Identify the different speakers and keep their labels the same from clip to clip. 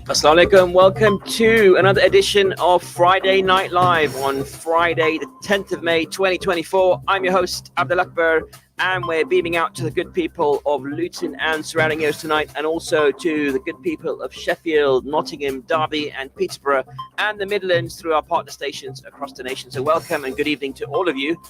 Speaker 1: Assalamu alaikum. Welcome to another edition of Friday Night Live on Friday, the 10th of May, 2024. I'm your host, Abdul Akbar, and we're beaming out to the good people of Luton and surrounding areas tonight, and also to the good people of Sheffield, Nottingham, Derby, and Peterborough, and the Midlands through our partner stations across the nation. So welcome and good evening to all of you.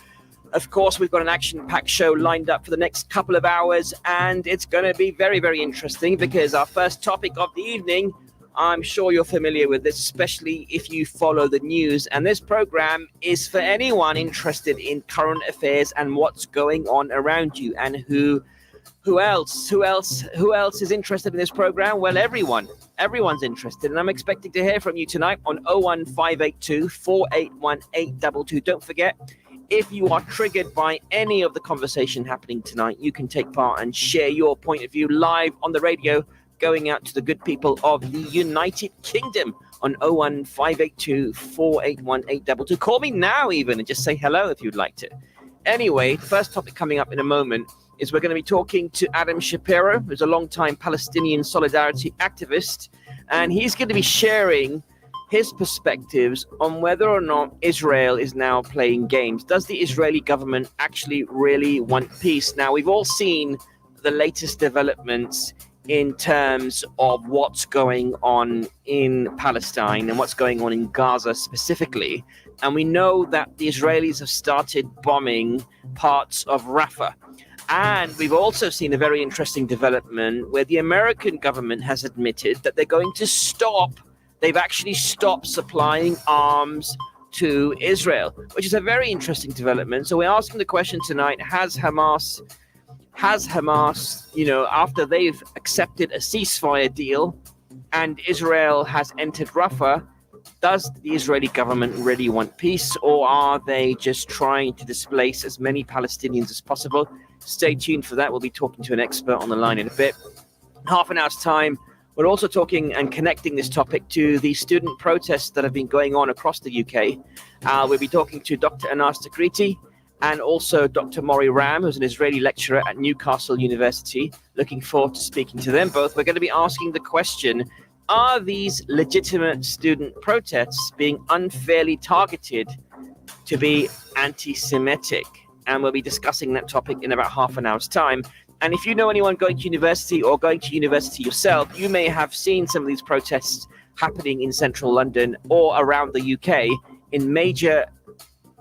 Speaker 1: Of course, we've got an action-packed show lined up for the next couple of hours, and it's going to be very, very interesting because our first topic of the evening, I'm sure you're familiar with this, especially if you follow the news. And this program is for anyone interested in current affairs and what's going on around you. And who else is interested in this program? Well, everyone's interested. And I'm expecting to hear from you tonight on 01582 481 822. Don't forget, if you are triggered by any of the conversation happening tonight, you can take part and share your point of view live on the radio, going out to the good people of the United Kingdom on 01582 481 822. Call me now even and just say hello if you'd like to. Anyway, the first topic coming up in a moment is we're going to be talking to Adam Shapiro, who's a long-time Palestinian solidarity activist, and he's going to be sharing his perspectives on whether or not Israel is now playing games. Does the Israeli government actually really want peace? Now, we've all seen the latest developments in terms of what's going on in Palestine and what's going on in Gaza specifically. And we know that the Israelis have started bombing parts of Rafah. And we've also seen a very interesting development where the American government has admitted that they're going to they've actually stopped supplying arms to Israel, which is a very interesting development. So we're asking the question tonight, has Hamas, after they've accepted a ceasefire deal and Israel has entered Rafah, does the Israeli government really want peace, or are they just trying to displace as many Palestinians as possible? Stay tuned for that. We'll be talking to an expert on the line in a bit. Half an hour's time. We're also talking and connecting this topic to the student protests that have been going on across the UK. We'll be talking to Dr. Anas Takriti and also Dr. Mori Ram, who's an Israeli lecturer at Newcastle University. Looking forward to speaking to them both. We're going to be asking the question, are these legitimate student protests being unfairly targeted to be anti-Semitic? And we'll be discussing that topic in about half an hour's time. And if you know anyone going to university or going to university yourself, you may have seen some of these protests happening in central London or around the UK in major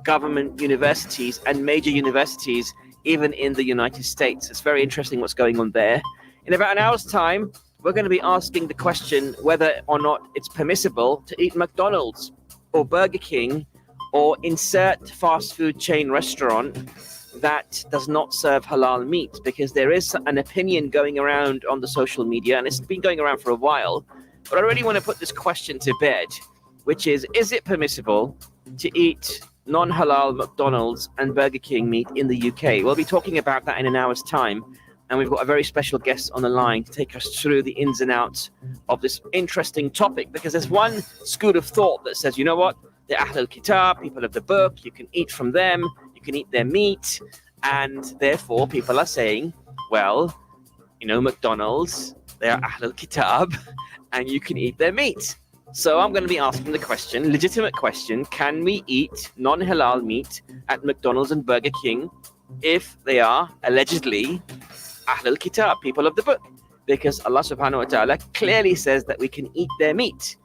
Speaker 1: government universities and major universities, even in the United States. It's very interesting what's going on there. In about an hour's time, we're going to be asking the question whether or not it's permissible to eat McDonald's or Burger King or insert fast food chain restaurant that does not serve halal meat, because there is an opinion going around on the social media, and it's been going around for a while. But I really want to put this question to bed, which is it permissible to eat non-halal McDonald's and Burger King meat in the UK? We'll be talking about that in an hour's time, and we've got a very special guest on the line to take us through the ins and outs of this interesting topic, because there's one school of thought that says, you know what, the Ahlul Kitab, people of the book, you can eat from them, you can eat their meat, and therefore people are saying, well, McDonald's, they are Ahlul Kitab, and you can eat their meat. So I'm going to be asking the question, legitimate question, can we eat non-halal meat at McDonald's and Burger King if they are allegedly Ahlul Kitab, people of the book? Because Allah subhanahu wa ta'ala clearly says that we can eat their meat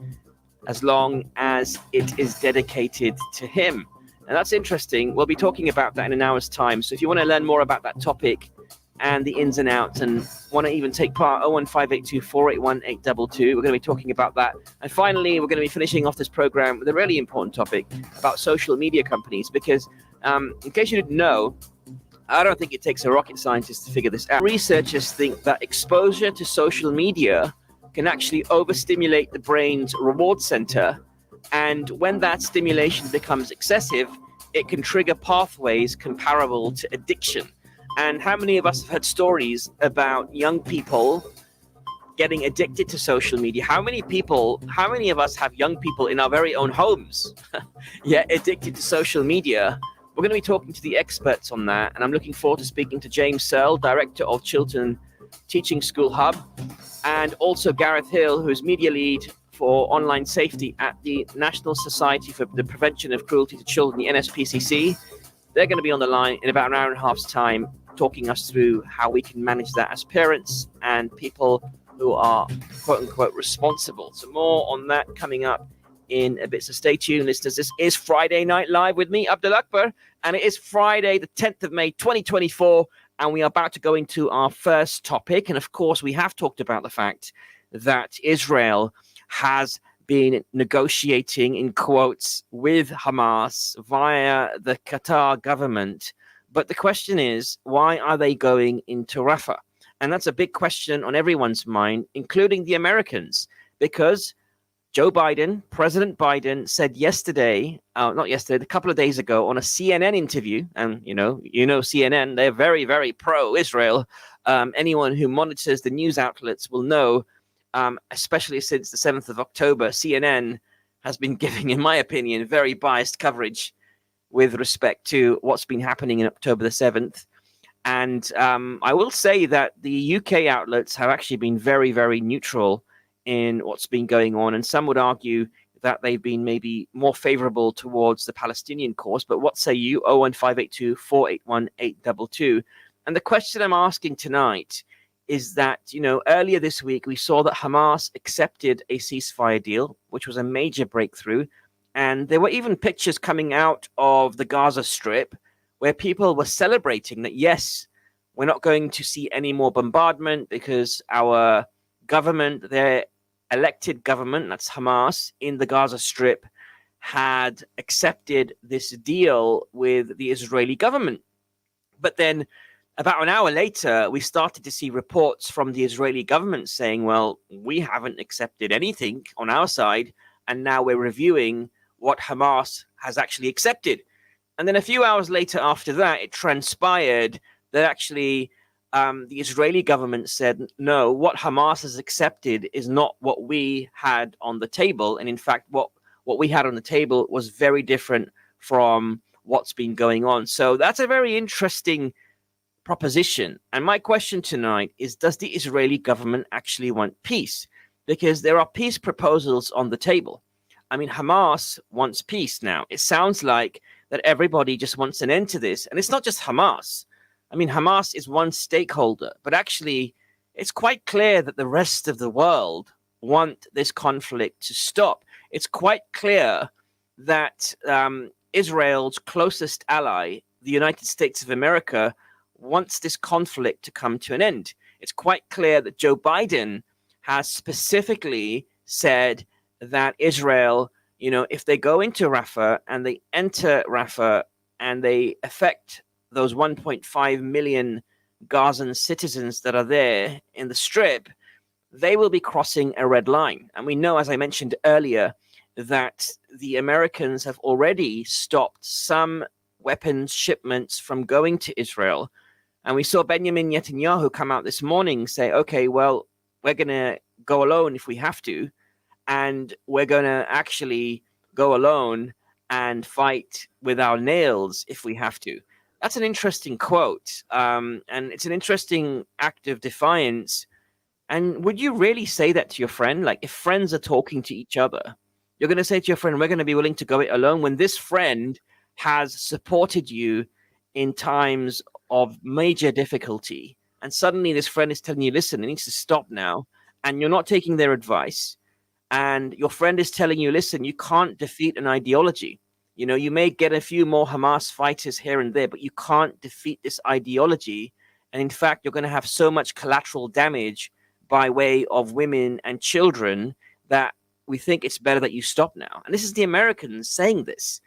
Speaker 1: as long as it is dedicated to Him. And that's interesting. We'll be talking about that in an hour's time. So if you want to learn more about that topic and the ins and outs and want to even take part, 01582 481 822, we're going to be talking about that. And finally, we're going to be finishing off this program with a really important topic about social media companies, because in case you didn't know, I don't think it takes a rocket scientist to figure this out. Researchers think that exposure to social media can actually overstimulate the brain's reward center. And when that stimulation becomes excessive, it can trigger pathways comparable to addiction. And how many of us have heard stories about young people getting addicted to social media? How many of us have young people in our very own homes yet addicted to social media? We're going to be talking to the experts on that, and I'm looking forward to speaking to James Searle, Director of Chiltern Teaching School Hub, and also Gareth Hill, who is media lead for online safety at the National Society for the Prevention of Cruelty to Children, the NSPCC. They're going to be on the line in about an hour and a half's time, talking us through how we can manage that as parents and people who are quote unquote responsible. So more on that coming up in a bit. So stay tuned, listeners. This is Friday Night Live with me, Abdul Akbar, and it is Friday, the 10th of May, 2024. And we are about to go into our first topic. And of course, we have talked about the fact that Israel has been negotiating, in quotes, with Hamas via the Qatar government. But the question is, why are they going into Rafah? And that's a big question on everyone's mind, including the Americans, because Joe Biden, President Biden, said yesterday, not yesterday, a couple of days ago on a CNN interview, and you know CNN, they're very, very pro-Israel. Anyone who monitors the news outlets will know, especially since the 7th of October, CNN has been giving, in my opinion, very biased coverage with respect to what's been happening in October the 7th. And I will say that the UK outlets have actually been very, very neutral in what's been going on. And some would argue that they've been maybe more favorable towards the Palestinian cause. But what say you? 01582 481 822. And the question I'm asking tonight is that, earlier this week, we saw that Hamas accepted a ceasefire deal, which was a major breakthrough. And there were even pictures coming out of the Gaza Strip where people were celebrating that, yes, we're not going to see any more bombardment because our government, their elected government, that's Hamas, in the Gaza Strip, had accepted this deal with the Israeli government. But then about an hour later, we started to see reports from the Israeli government saying, well, we haven't accepted anything on our side, and now we're reviewing what Hamas has actually accepted. And then a few hours later after that, it transpired that actually the Israeli government said, no, what Hamas has accepted is not what we had on the table. And in fact, what we had on the table was very different from what's been going on. So that's a very interesting proposition. And my question tonight is, does the Israeli government actually want peace? Because there are peace proposals on the table. I mean, Hamas wants peace now. It sounds like that everybody just wants an end to this. And it's not just Hamas. I mean, Hamas is one stakeholder, but actually it's quite clear that the rest of the world want this conflict to stop. It's quite clear that Israel's closest ally, the United States of America, wants this conflict to come to an end. It's quite clear that Joe Biden has specifically said that Israel, if they go into Rafah and they enter Rafah and they affect those 1.5 million Gazan citizens that are there in the Strip, they will be crossing a red line. And we know, as I mentioned earlier, that the Americans have already stopped some weapons shipments from going to Israel. And we saw Benjamin Netanyahu come out this morning say, okay, well, we're going to go alone if we have to. And we're going to actually go alone and fight with our nails if we have to. That's an interesting quote. And it's an interesting act of defiance. And would you really say that to your friend? Like, if friends are talking to each other, you're going to say to your friend, we're going to be willing to go it alone when this friend has supported you in times of major difficulty. And suddenly this friend is telling you, listen, it needs to stop now. And you're not taking their advice. And your friend is telling you, listen, you can't defeat an ideology. You may get a few more Hamas fighters here and there, but you can't defeat this ideology. And in fact, you're going to have so much collateral damage by way of women and children that we think it's better that you stop now. And this is the Americans saying this.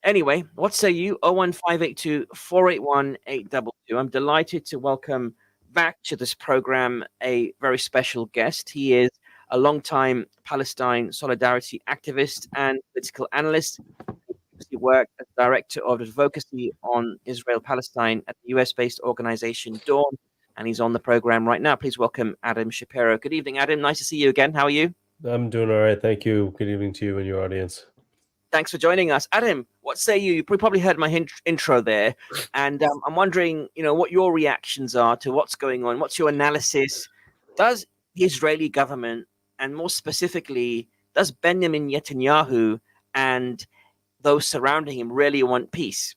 Speaker 1: Anyway, what say you? 01582 481 822. I'm delighted to welcome back to this program a very special guest. He is a longtime Palestine solidarity activist and political analyst. He worked as director of advocacy on Israel-Palestine at the US-based organization Dawn, and he's on the program right now. Please welcome Adam Shapiro. Good evening, Adam. Nice to see you again. How are you?
Speaker 2: I'm doing all right. Thank you. Good evening to you and your audience.
Speaker 1: Thanks for joining us. Adam, what say you? You probably heard my intro there. And I'm wondering, what your reactions are to what's going on. What's your analysis? Does the Israeli government, and more specifically, does Benjamin Netanyahu and those surrounding him really want peace?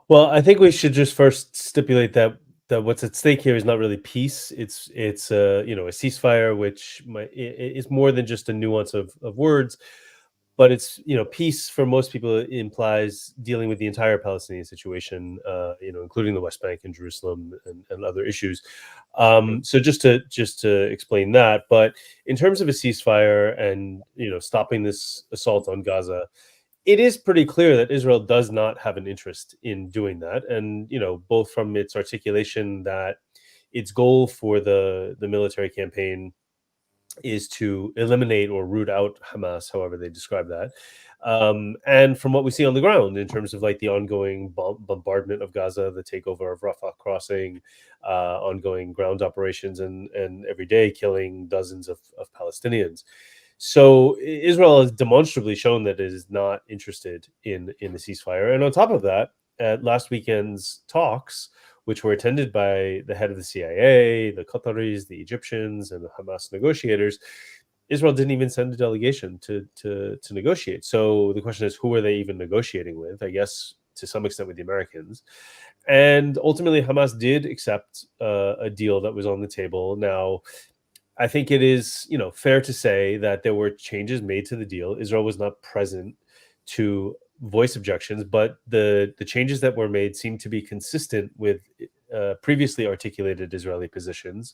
Speaker 2: Well, I think we should just first stipulate that what's at stake here is not really peace. It's a ceasefire, which is more than just a nuance of words, but it's peace for most people implies dealing with the entire Palestinian situation, including the West Bank and Jerusalem and other issues. So just to explain that, but in terms of a ceasefire and stopping this assault on Gaza, it is pretty clear that Israel does not have an interest in doing that. And, both from its articulation that its goal for the military campaign is to eliminate or root out Hamas, however they describe that. And from what we see on the ground in terms of like the ongoing bombardment of Gaza, the takeover of Rafah crossing, ongoing ground operations, and every day killing dozens of Palestinians. So Israel has demonstrably shown that it is not interested in the ceasefire. And on top of that, at last weekend's talks, which were attended by the head of the CIA, the Qataris, the Egyptians, and the Hamas negotiators, Israel didn't even send a delegation to negotiate. So the question is, who are they even negotiating with? I guess to some extent with the Americans. And ultimately, Hamas did accept a deal that was on the table. Now, I think it is, fair to say that there were changes made to the deal. Israel was not present to voice objections, but the changes that were made seem to be consistent with previously articulated Israeli positions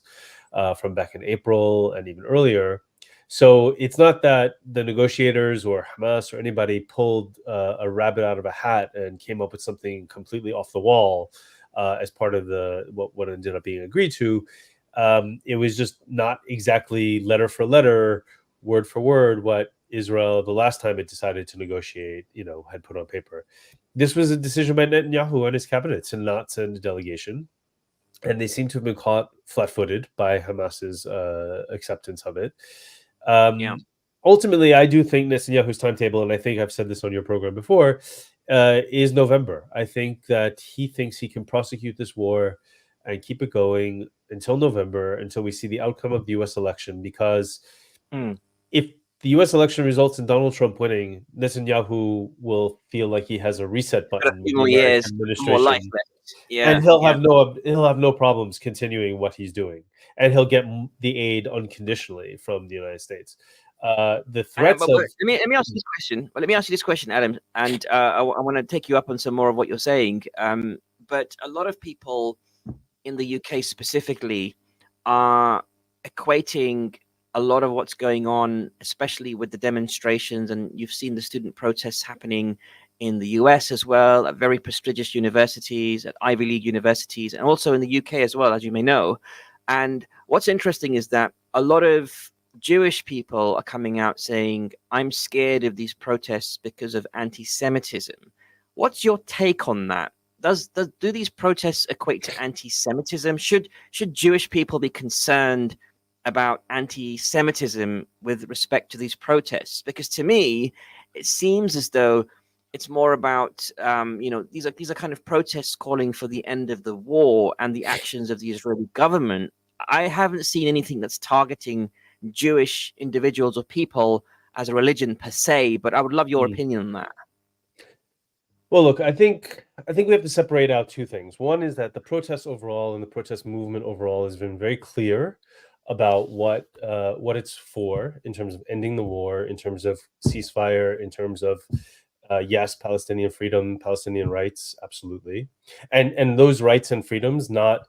Speaker 2: from back in April and even earlier. So it's not that the negotiators or Hamas or anybody pulled a rabbit out of a hat and came up with something completely off the wall as part of what ended up being agreed to. It was just not exactly letter for letter, word for word, what Israel, the last time it decided to negotiate, had put on paper. This was a decision by Netanyahu and his cabinet to not send a delegation. And they seem to have been caught flat-footed by Hamas's acceptance of it. Ultimately, I do think Netanyahu's timetable, and I think I've said this on your program before, is November. I think that he thinks he can prosecute this war and keep it going until November, until we see the outcome of the U.S. election. Because if the U.S. election results in Donald Trump winning, Netanyahu will feel like he has a reset button with the American administration, and he'll have no problems continuing what he's doing, and he'll get the aid unconditionally from the United States. The threats of
Speaker 1: let me ask you this question. Well, let me ask you this question, Adam, and I want to take you up on some more of what you're saying. But a lot of people in the UK specifically are equating a lot of what's going on, especially with the demonstrations, and you've seen the student protests happening in the US as well, at very prestigious universities, at Ivy League universities, and also in the UK as well, as you may know. And what's interesting is that a lot of Jewish people are coming out saying, I'm scared of these protests because of anti-Semitism. What's your take on that? Do these protests equate to anti-Semitism? Should Jewish people be concerned about anti-Semitism with respect to these protests? Because to me, it seems as though it's more about these are kind of protests calling for the end of the war and the actions of the Israeli government. I haven't seen anything that's targeting Jewish individuals or people as a religion per se, but I would love your opinion on that.
Speaker 2: Well, look, I think we have to separate out two things. One is that the protests overall and the protest movement overall has been very clear about what it's for in terms of ending the war, in terms of ceasefire, in terms of yes, Palestinian freedom, Palestinian rights, absolutely, and those rights and freedoms not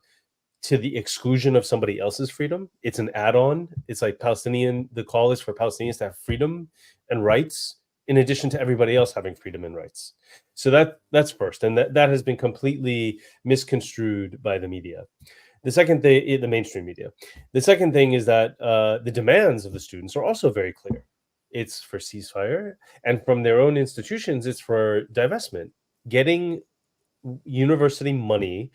Speaker 2: to the exclusion of somebody else's freedom. It's an add-on. It's like the call is for Palestinians to have freedom and rights in addition to everybody else having freedom and rights. So that's first, and that has been completely misconstrued by the media. The second thing, the mainstream media. The second thing is that the demands of the students are also very clear. It's for ceasefire, and from their own institutions, it's for divestment, getting university money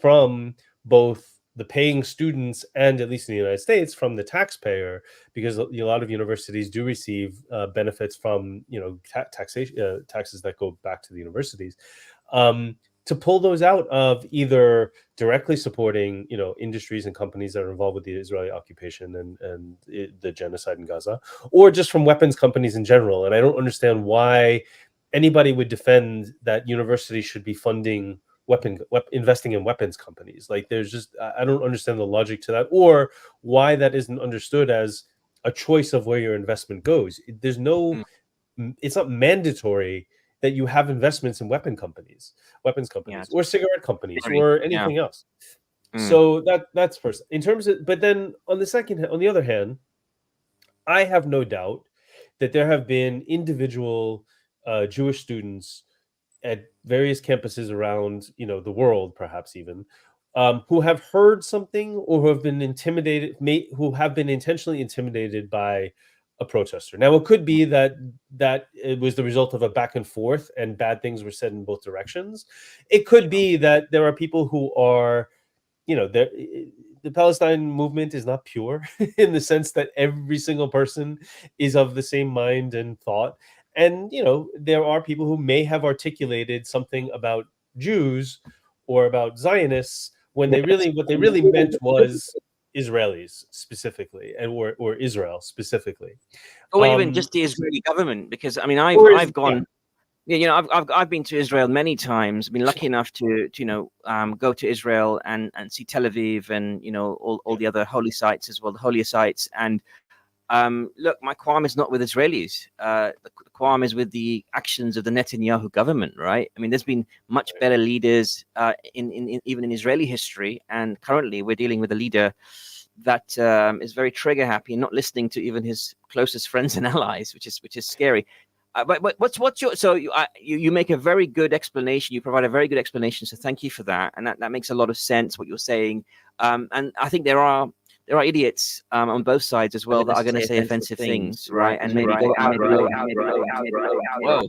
Speaker 2: from both the paying students, and at least in the United States, from the taxpayer, because a lot of universities do receive benefits from taxation taxes that go back to the universities. To pull those out of either directly supporting industries and companies that are involved with the Israeli occupation and the genocide in Gaza, or just from weapons companies in general. And I don't understand why anybody would defend that universities should be funding investing in weapons companies. Like, there's just, I don't understand the logic to that, or why that isn't understood as a choice of where your investment goes. There's no, it's not mandatory that you have investments in weapons companies, or cigarette companies, or anything else. So that's first. In terms of, but then on the other hand, I have no doubt that there have been individual Jewish students at various campuses around the world, perhaps even, who have heard something, or who have been intimidated, who have been intentionally intimidated by a protester. Now, it could be that it was the result of a back and forth and bad things were said in both directions. It could be that there are people who are, the Palestine movement is not pure in the sense that every single person is of the same mind and thought. And, there are people who may have articulated something about Jews or about Zionists when what they really meant was Israelis specifically, or Israel specifically,
Speaker 1: or even just the Israeli government. Because I mean, I've gone, I've been to Israel many times. I've been lucky enough to go to Israel and see Tel Aviv and all the other holy sites as well, the holier sites. And look, my qualm is not with Israelis. The qualm is with the actions of the Netanyahu government, right? I mean, there's been much better leaders in even in Israeli history, and currently we're dealing with a leader that is very trigger happy and not listening to even his closest friends and allies, which is scary. But what's your, so you make a very good explanation. You provide a very good explanation. So thank you for that, and that makes a lot of sense what you're saying. And I think there are idiots on both sides as well that are going to say offensive things, right? And maybe go out. Whoa,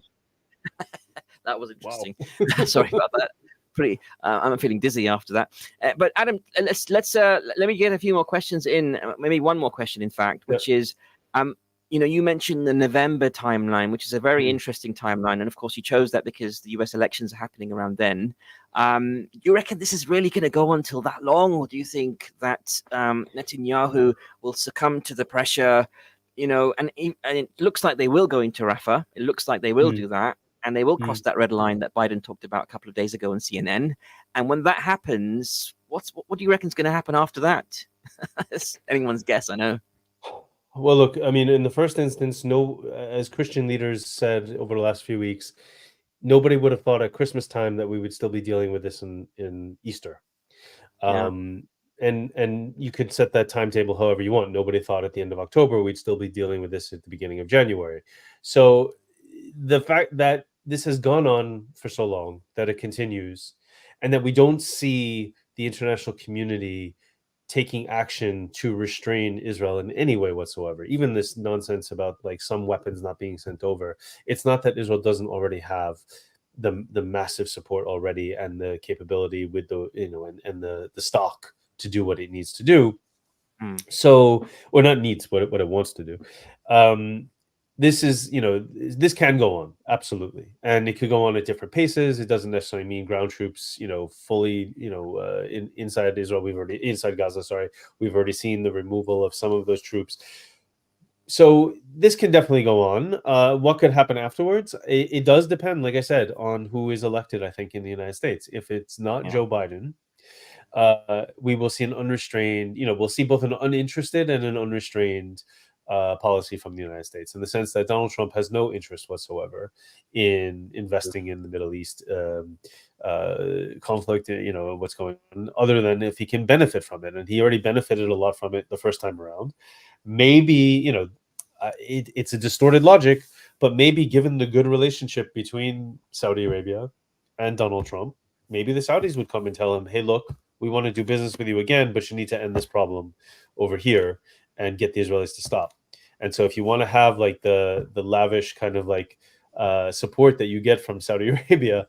Speaker 1: that was interesting. Wow. Sorry about that. Pretty. I'm feeling dizzy after that. But Adam, let me get a few more questions in. Maybe one more question, in fact, which is, you mentioned the November timeline, which is a very interesting timeline, and of course, you chose that because the U.S. elections are happening around then. Do you reckon this is really going to go on till that long, or do you think that Netanyahu will succumb to the pressure? And it looks like they will go into Rafah. It looks like they will do that. And they will cross that red line that Biden talked about a couple of days ago on CNN. And when that happens, what do you reckon is going to happen after that? It's anyone's guess, I know.
Speaker 2: Well, look, I mean, in the first instance, as Christian leaders said over the last few weeks, nobody would have thought at Christmas time that we would still be dealing with this in Easter. And you could set that timetable however you want. Nobody thought at the end of October we'd still be dealing with this at the beginning of January. So the fact that this has gone on for so long, that it continues, and that we don't see the international community taking action to restrain Israel in any way whatsoever, even this nonsense about like some weapons not being sent over, it's not that Israel doesn't already have the massive support already and the capability with the and the stock to do what it needs to do. So, or not needs, what it wants to do. This is, this can go on, absolutely. And it could go on at different paces. It doesn't necessarily mean ground troops, fully, inside Israel. Inside Gaza, sorry. We've already seen the removal of some of those troops. So this can definitely go on. What could happen afterwards? It does depend, like I said, on who is elected, I think, in the United States. If it's not Joe Biden, we will see an unrestrained, we'll see both an uninterested and an unrestrained policy from the United States, in the sense that Donald Trump has no interest whatsoever in investing in the Middle East conflict, what's going on, other than if he can benefit from it. And he already benefited a lot from it the first time around. Maybe, it's a distorted logic, but maybe given the good relationship between Saudi Arabia and Donald Trump, maybe the Saudis would come and tell him, hey, look, we want to do business with you again, but you need to end this problem over here and get the Israelis to stop. And so if you want to have like the lavish kind of like support that you get from Saudi Arabia,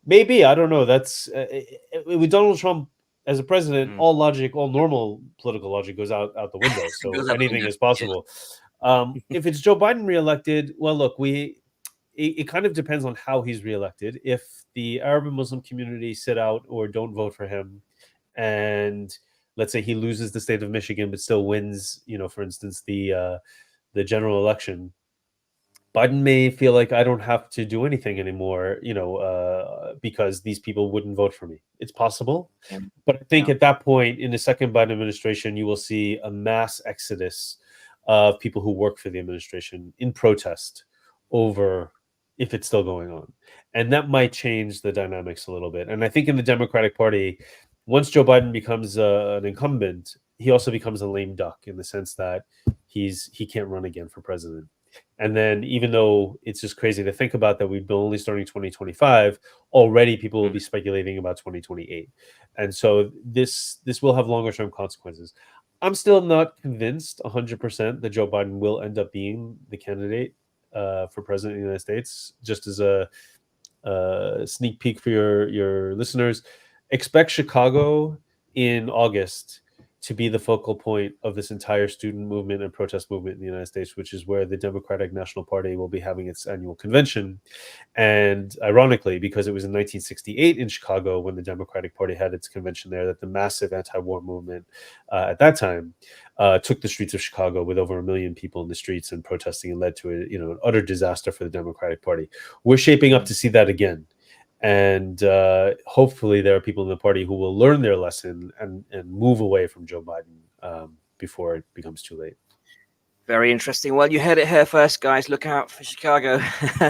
Speaker 2: maybe, I don't know, that's with Donald Trump as a president, all logic, all normal political logic goes out the window. So
Speaker 1: Goes out the
Speaker 2: anything
Speaker 1: window.
Speaker 2: is possible. If it's Joe Biden reelected, well, look, it kind of depends on how he's reelected. If the Arab and Muslim community sit out or don't vote for him, and let's say he loses the state of Michigan but still wins, for instance, the general election, Biden may feel like I don't have to do anything anymore, because these people wouldn't vote for me. It's possible.
Speaker 1: Yeah.
Speaker 2: But I think at that point in the second Biden administration, you will see a mass exodus of people who work for the administration in protest over if it's still going on. And that might change the dynamics a little bit. And I think in the Democratic Party, once Joe Biden becomes an incumbent, he also becomes a lame duck in the sense that he can't run again for president. And then even though it's just crazy to think about that we've been only starting 2025, already people will be speculating about 2028. And so this will have longer term consequences. I'm still not convinced 100% that Joe Biden will end up being the candidate for president of the United States. Just as a sneak peek for your listeners, expect Chicago in August to be the focal point of this entire student movement and protest movement in the United States, which is where the Democratic National Party will be having its annual convention. And ironically, because it was in 1968 in Chicago when the Democratic Party had its convention there, that the massive anti-war movement at that time took the streets of Chicago with over 1 million people in the streets and protesting, and led to an utter disaster for the Democratic Party. We're shaping up to see that again. And hopefully there are people in the party who will learn their lesson and move away from Joe Biden before it becomes too late.
Speaker 1: Very interesting. Well, you heard it here first, guys. Look out for Chicago.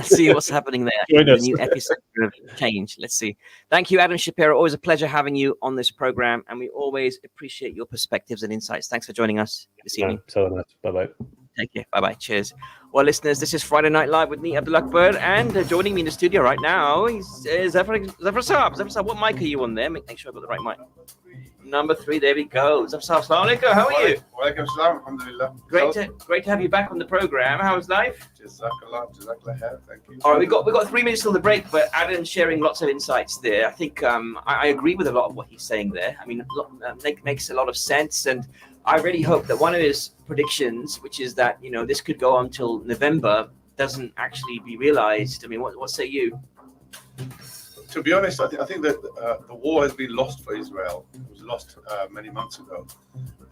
Speaker 1: See what's happening there. The new epicenter of change. Let's see. Thank you, Adam Shapiro. Always a pleasure having you on this program, and we always appreciate your perspectives and insights. Thanks for joining us this evening.
Speaker 2: Bye-bye.
Speaker 1: Take care. Bye-bye. Cheers. Well, listeners, this is Friday Night Live with me, Abdul Akbar, and joining me in the studio right now is Zafar Saab. Zafar Saab, what mic are you on there? Make sure I've got the right mic. Number 3, there we go. Zafar Saab, assalamu alaikum. How are you?
Speaker 3: Walaikum salam, alhamdulillah.
Speaker 1: Great to have you back on the program. How's life?
Speaker 3: Jazakallah khair. Thank you.
Speaker 1: All right, we got 3 minutes till the break, but Adam's sharing lots of insights there. I think I agree with a lot of what he's saying there. I mean, makes a lot of sense, and I really hope that one of his predictions, which is that this could go on till November, doesn't actually be realized. I mean, what say you?
Speaker 3: To be honest, I think that the war has been lost for Israel. It was lost many months ago.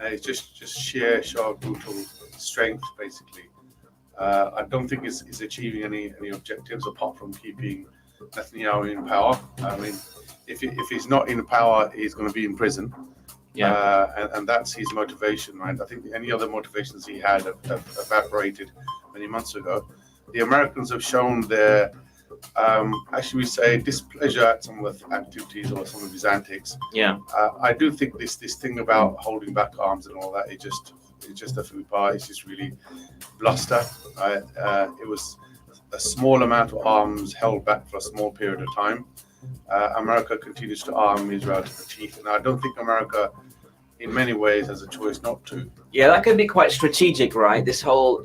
Speaker 3: It's just sheer brutal strength, basically. I don't think it's achieving any objectives apart from keeping Netanyahu in power. I mean, if he's not in power, he's going to be in prison. Yeah, and that's his motivation, right? I think any other motivations he had have evaporated many months ago. The Americans have shown their, actually we say, displeasure at some of the activities or some of his antics. Yeah. I do think this thing about holding back arms and all that, it's just a fupa. It's just really bluster. It was a small amount of arms held back for a small period of time. America continues to arm Israel to the teeth, and I don't think America, in many ways, has a choice not to.
Speaker 1: Yeah, that could be quite strategic, right? This whole,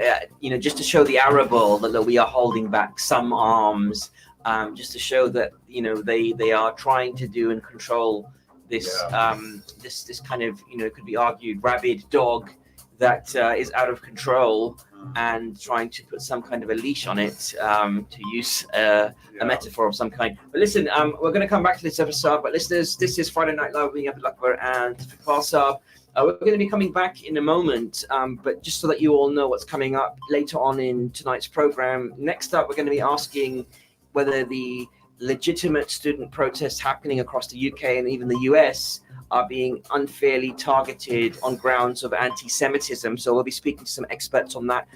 Speaker 1: just to show the Arab world that we are holding back some arms, just to show that they are trying to do and control this this kind of it could be argued rabid dog that is out of control. And trying to put some kind of a leash on it, to use a metaphor of some kind. But listen, we're going to come back to this episode. But listeners, this is Friday Night Live with Abdul Akbar and Farsab. We're going to be coming back in a moment, but just so that you all know what's coming up later on in tonight's program. Next up, we're going to be asking whether the legitimate student protests happening across the UK and even the US are being unfairly targeted on grounds of anti-Semitism. So we'll be speaking to some experts on that.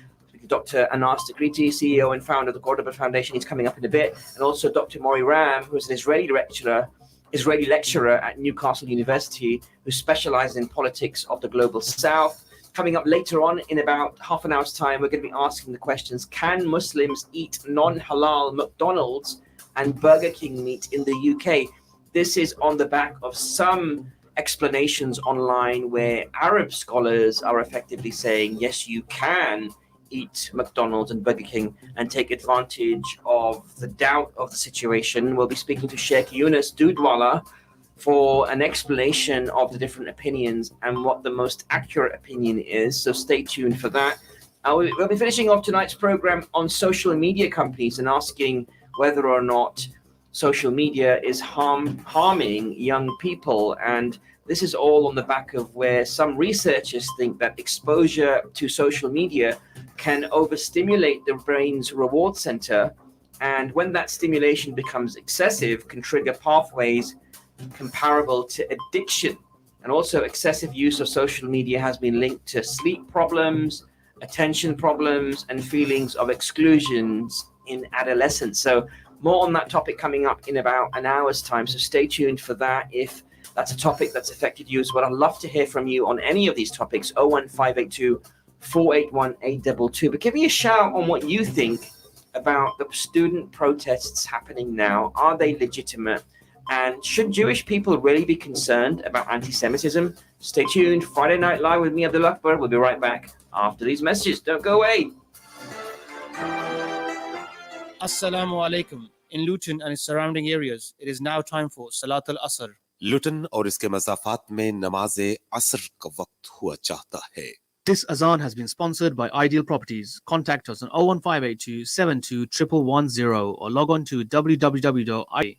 Speaker 1: Dr. Anas Takriti, CEO and founder of the Cordoba Foundation, he's coming up in a bit. And also Dr. Maury Ram, who's an Israeli lecturer at Newcastle University, who specializes in politics of the global south. Coming up later on in about half an hour's time, we're going to be asking the questions, can Muslims eat non-halal McDonald's and Burger King meat in the UK? This is on the back of some explanations online where Arab scholars are effectively saying, yes, you can eat McDonald's and Burger King and take advantage of the doubt of the situation. We'll be speaking to Sheikh Yunus Dudwala, for an explanation of the different opinions and what the most accurate opinion is. So stay tuned for that. We'll be finishing off tonight's program on social media companies and asking whether or not social media is harming young people. And this is all on the back of where some researchers think that exposure to social media can overstimulate the brain's reward center. And when that stimulation becomes excessive, can trigger pathways comparable to addiction. And also excessive use of social media has been linked to sleep problems, attention problems, and feelings of exclusions in adolescence. So more on that topic coming up in about an hour's time. So stay tuned for that if that's a topic that's affected you as well. I'd love to hear from you on any of these topics. 01582 481 822. But give me a shout on what you think about the student protests happening now. Are they legitimate? And should Jewish people really be concerned about anti-Semitism? Stay tuned. Friday Night Live with me, Abdul Akbar. We'll be right back after these messages. Don't go away.
Speaker 4: Assalamu alaikum. In Luton and its surrounding areas, it is now time for Salat al-Asr.
Speaker 5: लुटन और इसके मज़ाफ़ात में नमाज असर का वक्त हुआ चाहता है.
Speaker 4: This azan has been sponsored by Ideal Properties. Contact us on 01582 72 11110 or log on to www.ideal.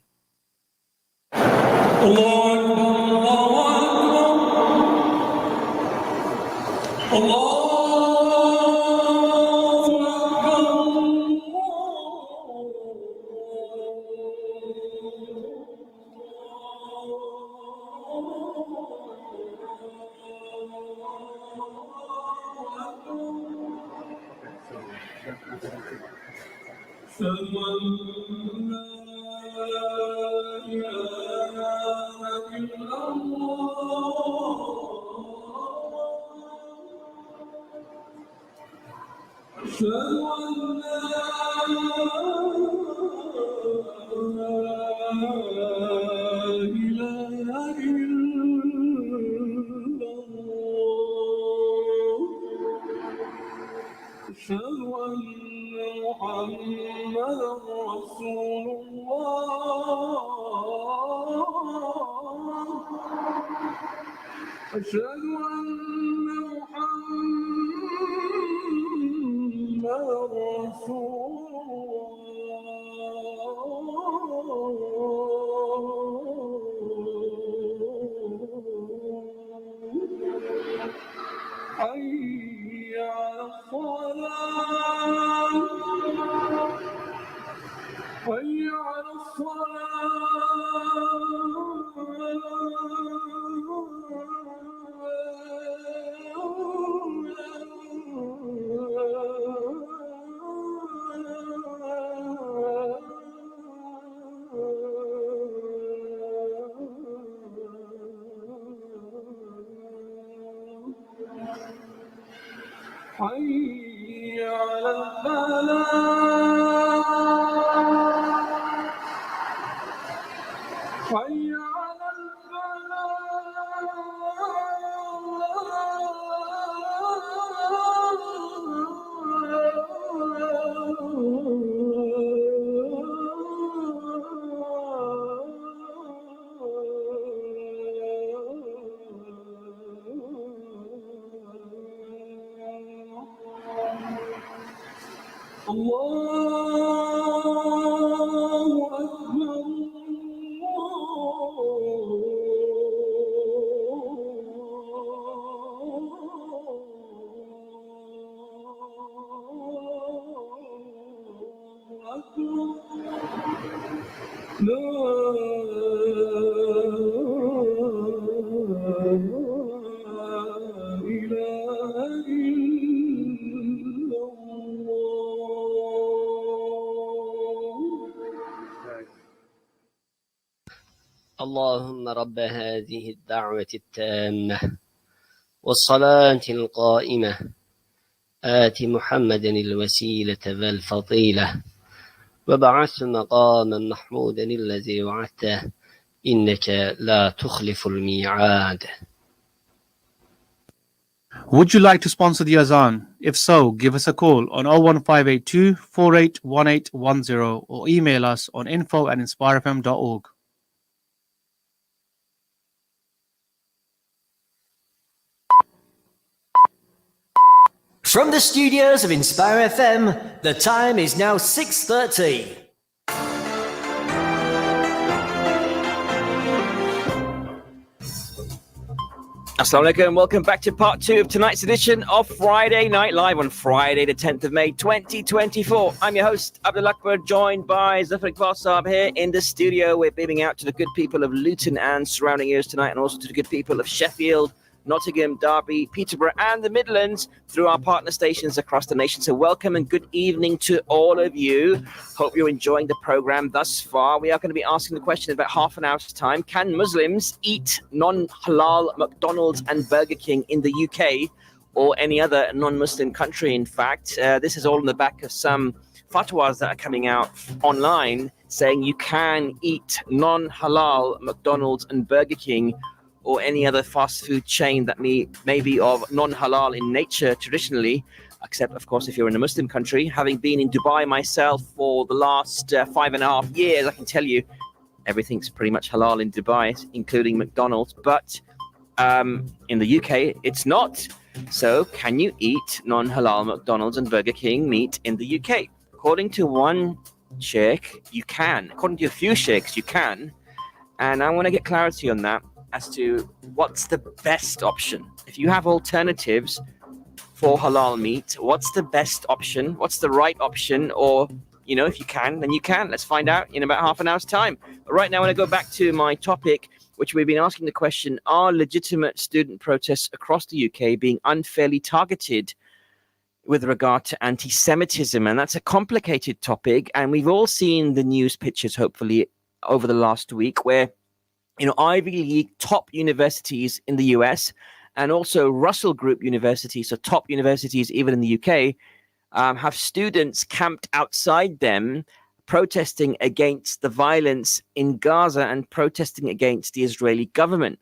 Speaker 6: اللهم رب هذه الدعوة التامة والصلاة القائمة آت محمدا الوسيلة والفضيلة وبعث مقاما محمودا الذي وعدته إنك لا تخلف الميعاد.
Speaker 4: Would you like to sponsor the azan? If so, give us a call on 01582 481810 or email us on info@inspirefm.org.
Speaker 7: From the studios of Inspire FM, the time is now 6:30.
Speaker 1: Assalamu alaikum, welcome back to part 2 of tonight's edition of Friday Night Live on Friday the 10th of May 2024. I'm your host, Abdul Akbar, joined by Zafar Iqbal Saab here in the studio. We're beaming out to the good people of Luton and surrounding areas tonight, and also to the good people of Sheffield, Nottingham, Derby, Peterborough and the Midlands through our partner stations across the nation. So welcome and good evening to all of you. Hope you're enjoying the program thus far. We are going to be asking the question in about half an hour's time. Can Muslims eat non-halal McDonald's and Burger King in the UK or any other non-Muslim country? In fact, this is all in the back of some fatwas that are coming out online saying you can eat non-halal McDonald's and Burger King or any other fast food chain that may be of non-halal in nature traditionally, except, of course, if you're in a Muslim country. Having been in Dubai myself for the last 5.5 years, I can tell you everything's pretty much halal in Dubai, including McDonald's. But in the UK, it's not. So can you eat non-halal McDonald's and Burger King meat in the UK? According to one sheikh, you can. According to a few sheikhs, you can. And I want to get clarity on that, as to what's the best option. If you have alternatives for halal meat, what's the best option? What's the right option? Or, if you can, then you can. Let's find out in about half an hour's time. But right now, I want to go back to my topic, which we've been asking the question, are legitimate student protests across the UK being unfairly targeted with regard to anti-Semitism? And that's a complicated topic. And we've all seen the news pictures, hopefully, over the last week, where Ivy League top universities in the US and also Russell Group universities, so top universities even in the UK, have students camped outside them protesting against the violence in Gaza and protesting against the Israeli government.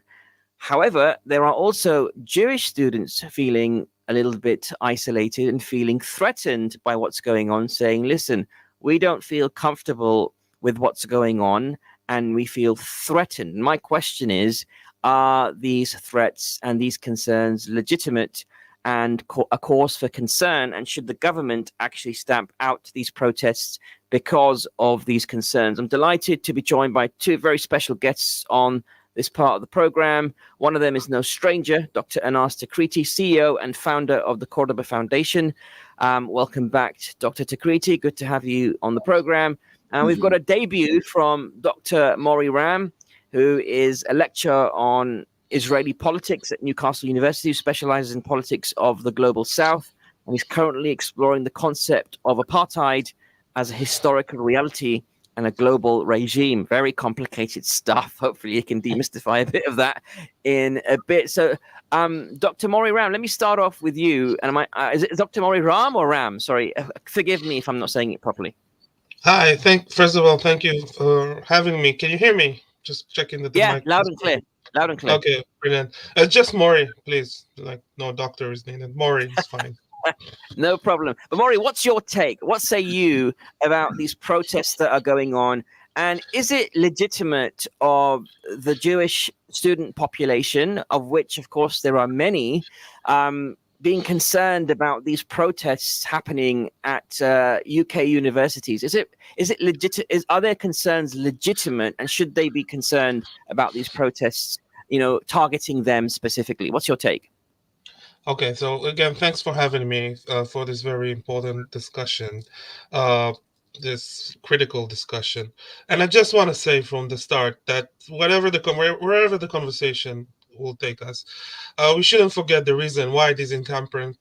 Speaker 1: However, there are also Jewish students feeling a little bit isolated and feeling threatened by what's going on, saying, listen, we don't feel comfortable with what's going on, and we feel threatened. My question is, are these threats and these concerns legitimate and a cause for concern? And should the government actually stamp out these protests because of these concerns? I'm delighted to be joined by two very special guests on this part of the program. One of them is no stranger, Dr. Anas Takriti, CEO and founder of the Cordoba Foundation. Welcome back, Dr. Takriti. Good to have you on the program. And we've got a debut from Dr. Maury Ram, who is a lecturer on Israeli politics at Newcastle University, who specializes in politics of the global south. And he's currently exploring the concept of apartheid as a historical reality and a global regime. Very complicated stuff. Hopefully you can demystify a bit of that in a bit. So, Dr. Maury Ram, let me start off with you. And is it Dr. Maury Ram or Ram? Sorry, forgive me if I'm not saying it properly.
Speaker 8: Hi, first of all, thank you for having me. Can you hear me? Just checking that the mic.
Speaker 1: Loud and clear. Loud and clear.
Speaker 8: Okay, brilliant. Just Maury, please. Like, no doctor is needed. Maury is fine.
Speaker 1: No problem. But Maury, what's your take? What say you about these protests that are going on? And is it legitimate of the Jewish student population, of which, of course, there are many, being concerned about these protests happening at UK universities? Is it legit? Are their concerns legitimate, and should they be concerned about these protests, targeting them specifically? What's your take?
Speaker 8: Okay, so again, thanks for having me for this very important discussion, this critical discussion. And I just want to say from the start that wherever the conversation will take us, we shouldn't forget the reason why these encampments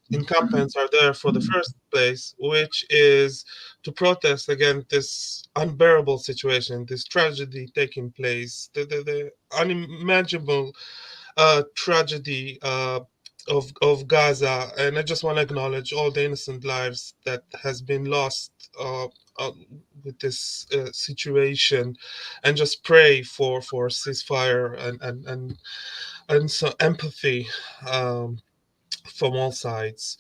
Speaker 8: are there for the first place, which is to protest against this unbearable situation, this tragedy taking place, the unimaginable tragedy of Gaza. And I just want to acknowledge all the innocent lives that has been lost with this situation, and just pray for ceasefire and so empathy from all sides.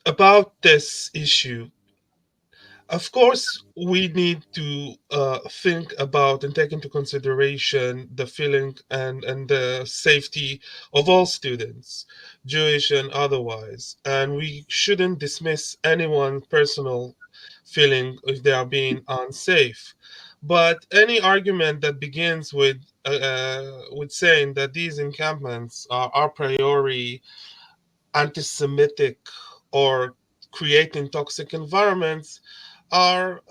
Speaker 8: About this issue, Of course, we need to think about and take into consideration the feeling and the safety of all students, Jewish and otherwise. And we shouldn't dismiss anyone's personal feeling if they are being unsafe. But any argument that begins with saying that these encampments are a priori anti-Semitic or creating toxic environments are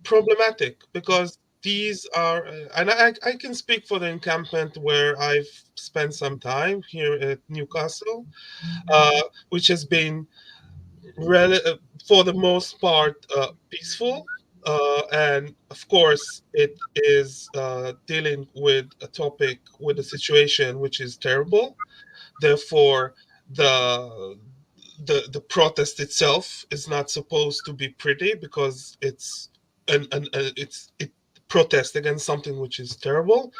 Speaker 8: problematic, because these are, and I can speak for the encampment where I've spent some time here at Newcastle, which has been for the most part peaceful. And of course, it is dealing with a topic, with a situation which is terrible. Therefore, the the protest itself is not supposed to be pretty, because it's it protest against something which is terrible.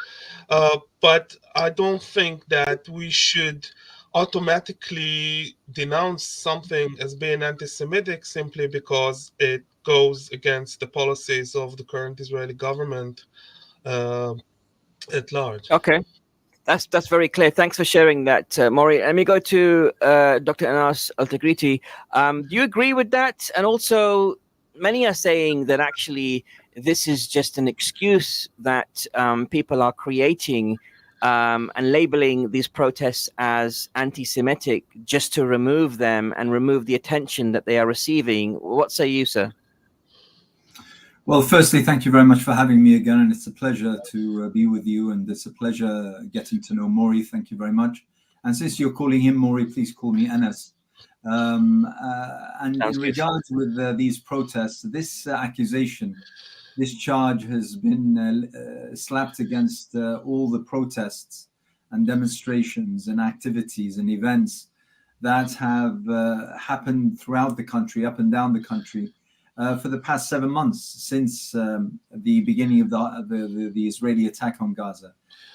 Speaker 8: But I don't think that we should automatically denounce something as being anti-Semitic simply because it goes against the policies of the current Israeli government at large.
Speaker 1: Okay. That's very clear. Thanks for sharing that, Maury. Let me go to Dr. Anas Al-Tagriti. Do you agree with that? And also, many are saying that actually this is just an excuse that people are creating and labeling these protests as anti-Semitic just to remove them and remove the attention that they are receiving. What say you, sir?
Speaker 9: Well, firstly, thank you very much for having me again, and it's a pleasure to be with you, and it's a pleasure getting to know Maury. Thank you very much. And since you're calling him Maury, please call me Anas. And in regards with these protests, this accusation, this charge has been slapped against all the protests and demonstrations and activities and events that have happened throughout the country, up and down the country, for the past 7 months since the beginning of the Israeli attack on Gaza.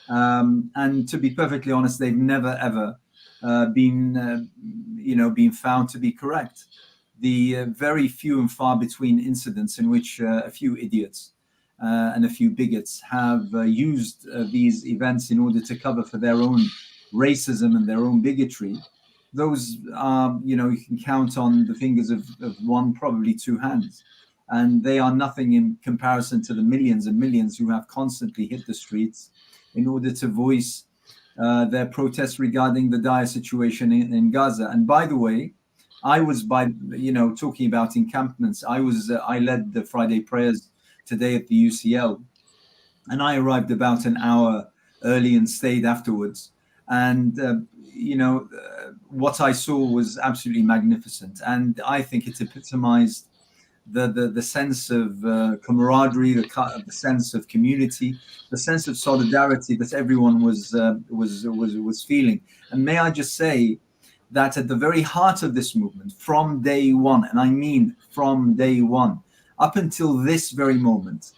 Speaker 9: And to be perfectly honest, they've never ever been found to be correct. The very few and far between incidents in which a few idiots and a few bigots have used these events in order to cover for their own racism and their own bigotry, those are, you can count on the fingers of one, probably two hands. And they are nothing in comparison to the millions and millions who have constantly hit the streets in order to voice their protests regarding the dire situation in Gaza. And by the way, I was talking about encampments. I led the Friday prayers today at the UCL, and I arrived about an hour early and stayed afterwards. And what I saw was absolutely magnificent, and I think it epitomized the sense of camaraderie, the sense of community, the sense of solidarity that everyone was feeling. And may I just say that at the very heart of this movement, from day one, and I mean from day one, up until this very moment,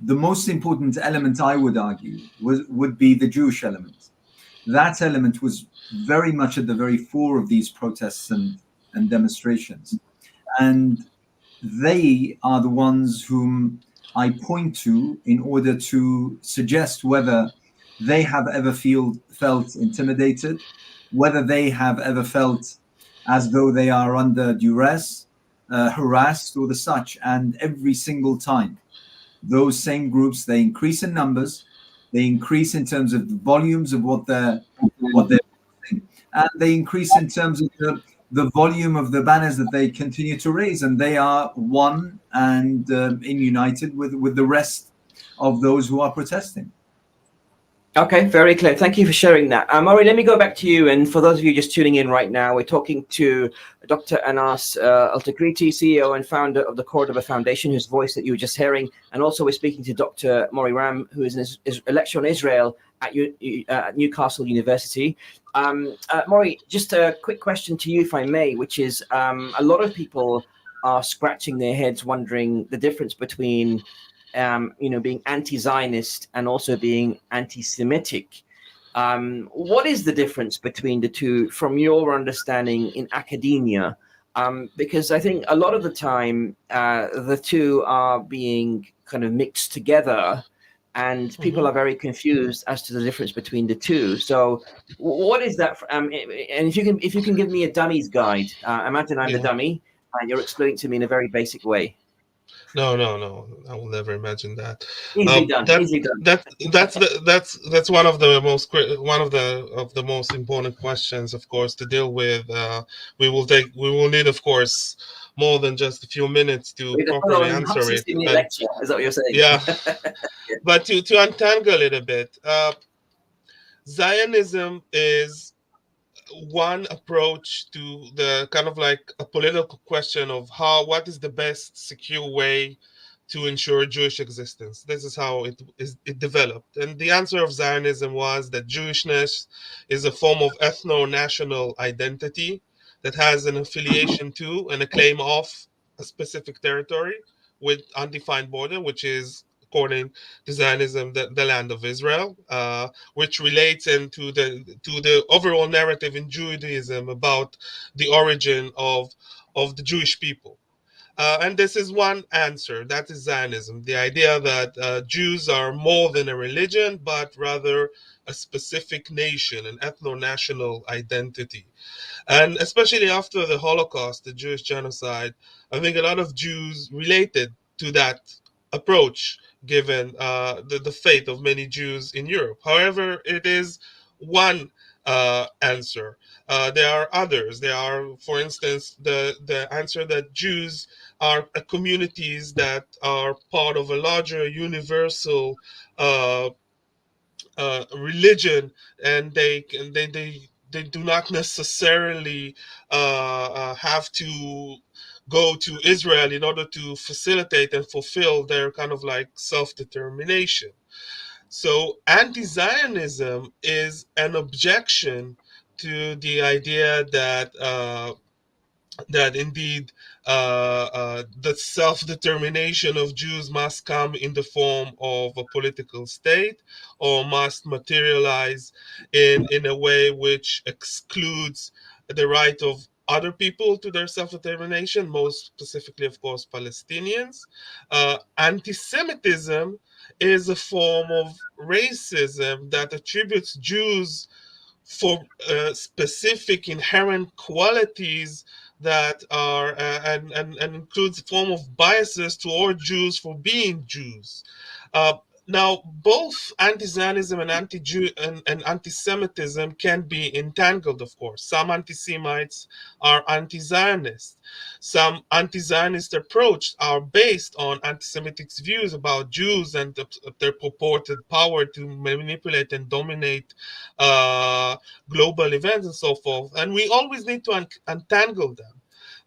Speaker 9: the most important element, I would argue, would be the Jewish element. That element was very much at the very fore of these protests and demonstrations. And they are the ones whom I point to in order to suggest whether they have ever felt intimidated, whether they have ever felt as though they are under duress, harassed, or the such. And every single time, those same groups, they increase in numbers, they increase in terms of the volumes of what they're doing, and they increase in terms of the volume of the banners that they continue to raise, and they are one and united with the rest of those who are protesting.
Speaker 1: Okay, very clear. Thank you for sharing that. Maury, let me go back to you. And for those of you just tuning in right now, we're talking to Dr. Anas Al-Tagriti, CEO and founder of the Cordoba Foundation, whose voice that you were just hearing. And also we're speaking to Dr. Maury Ram, who is a lecturer on Israel at Newcastle University. Maury, just a quick question to you, if I may, which is a lot of people are scratching their heads wondering the difference between being anti-Zionist and also being anti-Semitic. What is the difference between the two from your understanding in academia? because I think a lot of the time the two are being kind of mixed together, and people are very confused as to the difference between the two. So, what is that? And if you can give me a dummy's guide, imagine I'm the dummy, and you're explaining to me in a very basic way.
Speaker 8: No, I will never imagine that.
Speaker 1: Easily done. Easily done.
Speaker 8: That's one of the most important questions, of course, to deal with. We will need, of course, more than just a few minutes to properly answer it.
Speaker 1: Lecture, is that what you're saying?
Speaker 8: Yeah. But to untangle it a bit, Zionism is one approach to the kind of like a political question of what is the best secure way to ensure Jewish existence. This is how it developed. And the answer of Zionism was that Jewishness is a form of ethno-national identity that has an affiliation to and a claim of a specific territory with undefined border, which is, according to Zionism, the land of Israel, which relates into the overall narrative in Judaism about the origin of the Jewish people. And this is one answer. That is Zionism, the idea that Jews are more than a religion, but rather a specific nation, an ethno-national identity. And especially after the Holocaust, the Jewish genocide, I think a lot of Jews related to that approach, given the fate of many Jews in Europe. However, it is one answer. There are others. There are, for instance, the answer that Jews are communities that are part of a larger universal religion, and they do not necessarily have to go to Israel in order to facilitate and fulfill their kind of like self-determination. So anti-Zionism is an objection to the idea that that indeed the self-determination of Jews must come in the form of a political state, or must materialize in a way which excludes the right of other people to their self-determination, most specifically, of course, Palestinians. Anti-Semitism is a form of racism that attributes Jews for specific inherent qualities that are and includes a form of biases toward Jews for being Jews. Now, both anti-Zionism and anti-Semitism can be entangled, of course. Some anti-Semites are anti-Zionist. Some anti-Zionist approaches are based on anti-Semitic views about Jews and their purported power to manipulate and dominate global events and so forth. And we always need to untangle them.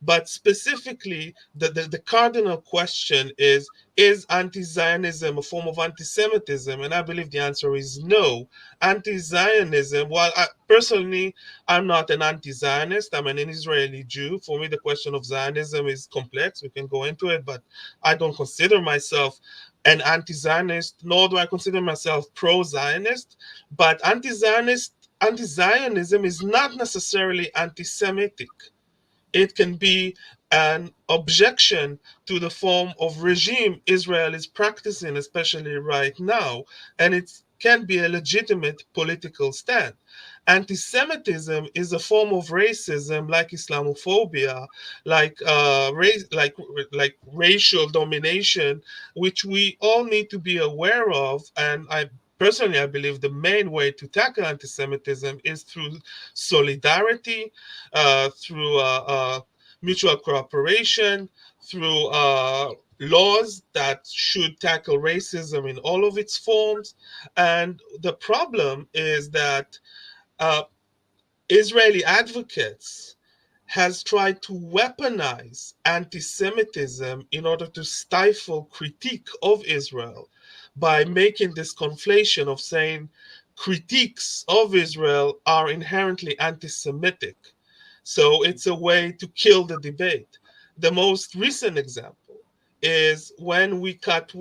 Speaker 8: But specifically, the cardinal question is anti-Zionism a form of anti-Semitism? And I believe the answer is no. Anti-Zionism, while personally, I'm not an anti-Zionist, I'm an Israeli Jew. For me, the question of Zionism is complex. We can go into it, but I don't consider myself an anti-Zionist, nor do I consider myself pro-Zionist. But anti-Zionism is not necessarily anti-Semitic. It can be an objection to the form of regime Israel is practicing, especially right now, and it can be a legitimate political stand. Anti-Semitism is a form of racism, like Islamophobia, like racial domination, which we all need to be aware of. And personally, I believe the main way to tackle anti-Semitism is through solidarity, through mutual cooperation, through laws that should tackle racism in all of its forms. And the problem is that Israeli advocates has tried to weaponize anti-Semitism in order to stifle critique of Israel by making this conflation of saying critiques of Israel are inherently anti-Semitic. So it's a way to kill the debate. The most recent example is when we got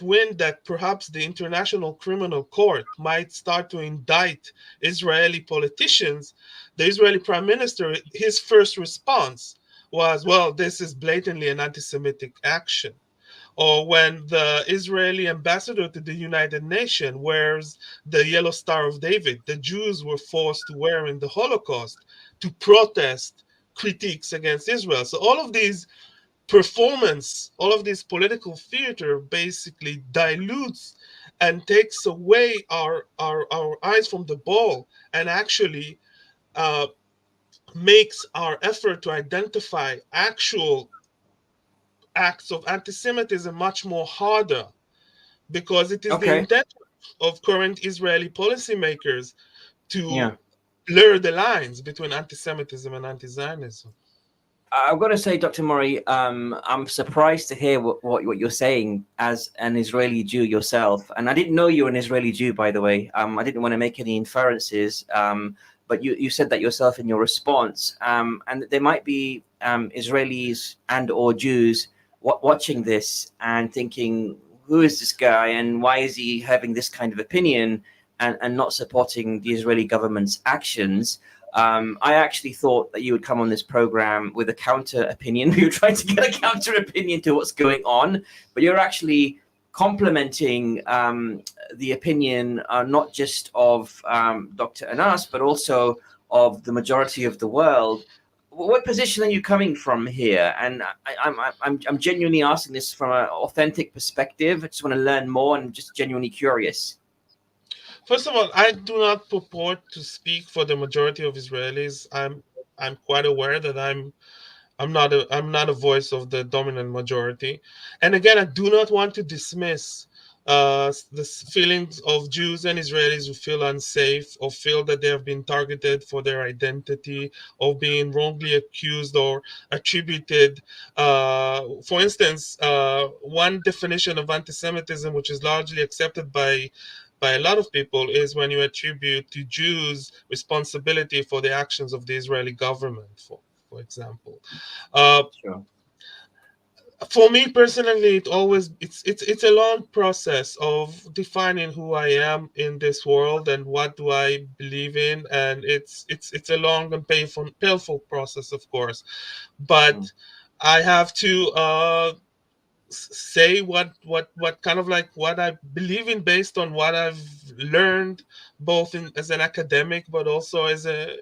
Speaker 8: wind that perhaps the International Criminal Court might start to indict Israeli politicians. The Israeli Prime Minister, his first response was, well, this is blatantly an anti-Semitic action. Or when the Israeli ambassador to the United Nations wears the Yellow Star of David, the Jews were forced to wear in the Holocaust to protest critiques against Israel. So all of these performance, all of this political theater basically dilutes and takes away our eyes from the ball, and actually makes our effort to identify actual acts of anti-Semitism much more harder, because it is the intent of current Israeli policymakers to blur the lines between anti-Semitism and anti-Zionism.
Speaker 1: I've got to say, Dr. Mori, I'm surprised to hear what you're saying as an Israeli Jew yourself. And I didn't know you were an Israeli Jew, by the way. I didn't want to make any inferences, but you said that yourself in your response. And there might be Israelis and or Jews watching this and thinking, who is this guy and why is he having this kind of opinion and not supporting the Israeli government's actions? I actually thought that you would come on this program with a counter opinion. We were trying to get a counter opinion to what's going on, but you're actually complementing the opinion not just of Dr. Anas, but also of the majority of the world. What position are you coming from here? And I'm genuinely asking this from an authentic perspective. I just want to learn more and just genuinely curious.
Speaker 8: First of all, I do not purport to speak for the majority of Israelis. I'm quite aware that I'm not a voice of the dominant majority. And again, I do not want to dismiss the feelings of Jews and Israelis who feel unsafe or feel that they have been targeted for their identity or being wrongly accused or attributed. For instance, one definition of anti-Semitism, which is largely accepted by a lot of people, is when you attribute to Jews responsibility for the actions of the Israeli government, for example.
Speaker 1: Sure.
Speaker 8: For me personally, it's a long process of defining who I am in this world and what do I believe in, and it's a long and painful process, of course. But I have to say what kind of like what I believe in based on what I've learned, both as an academic, but also as a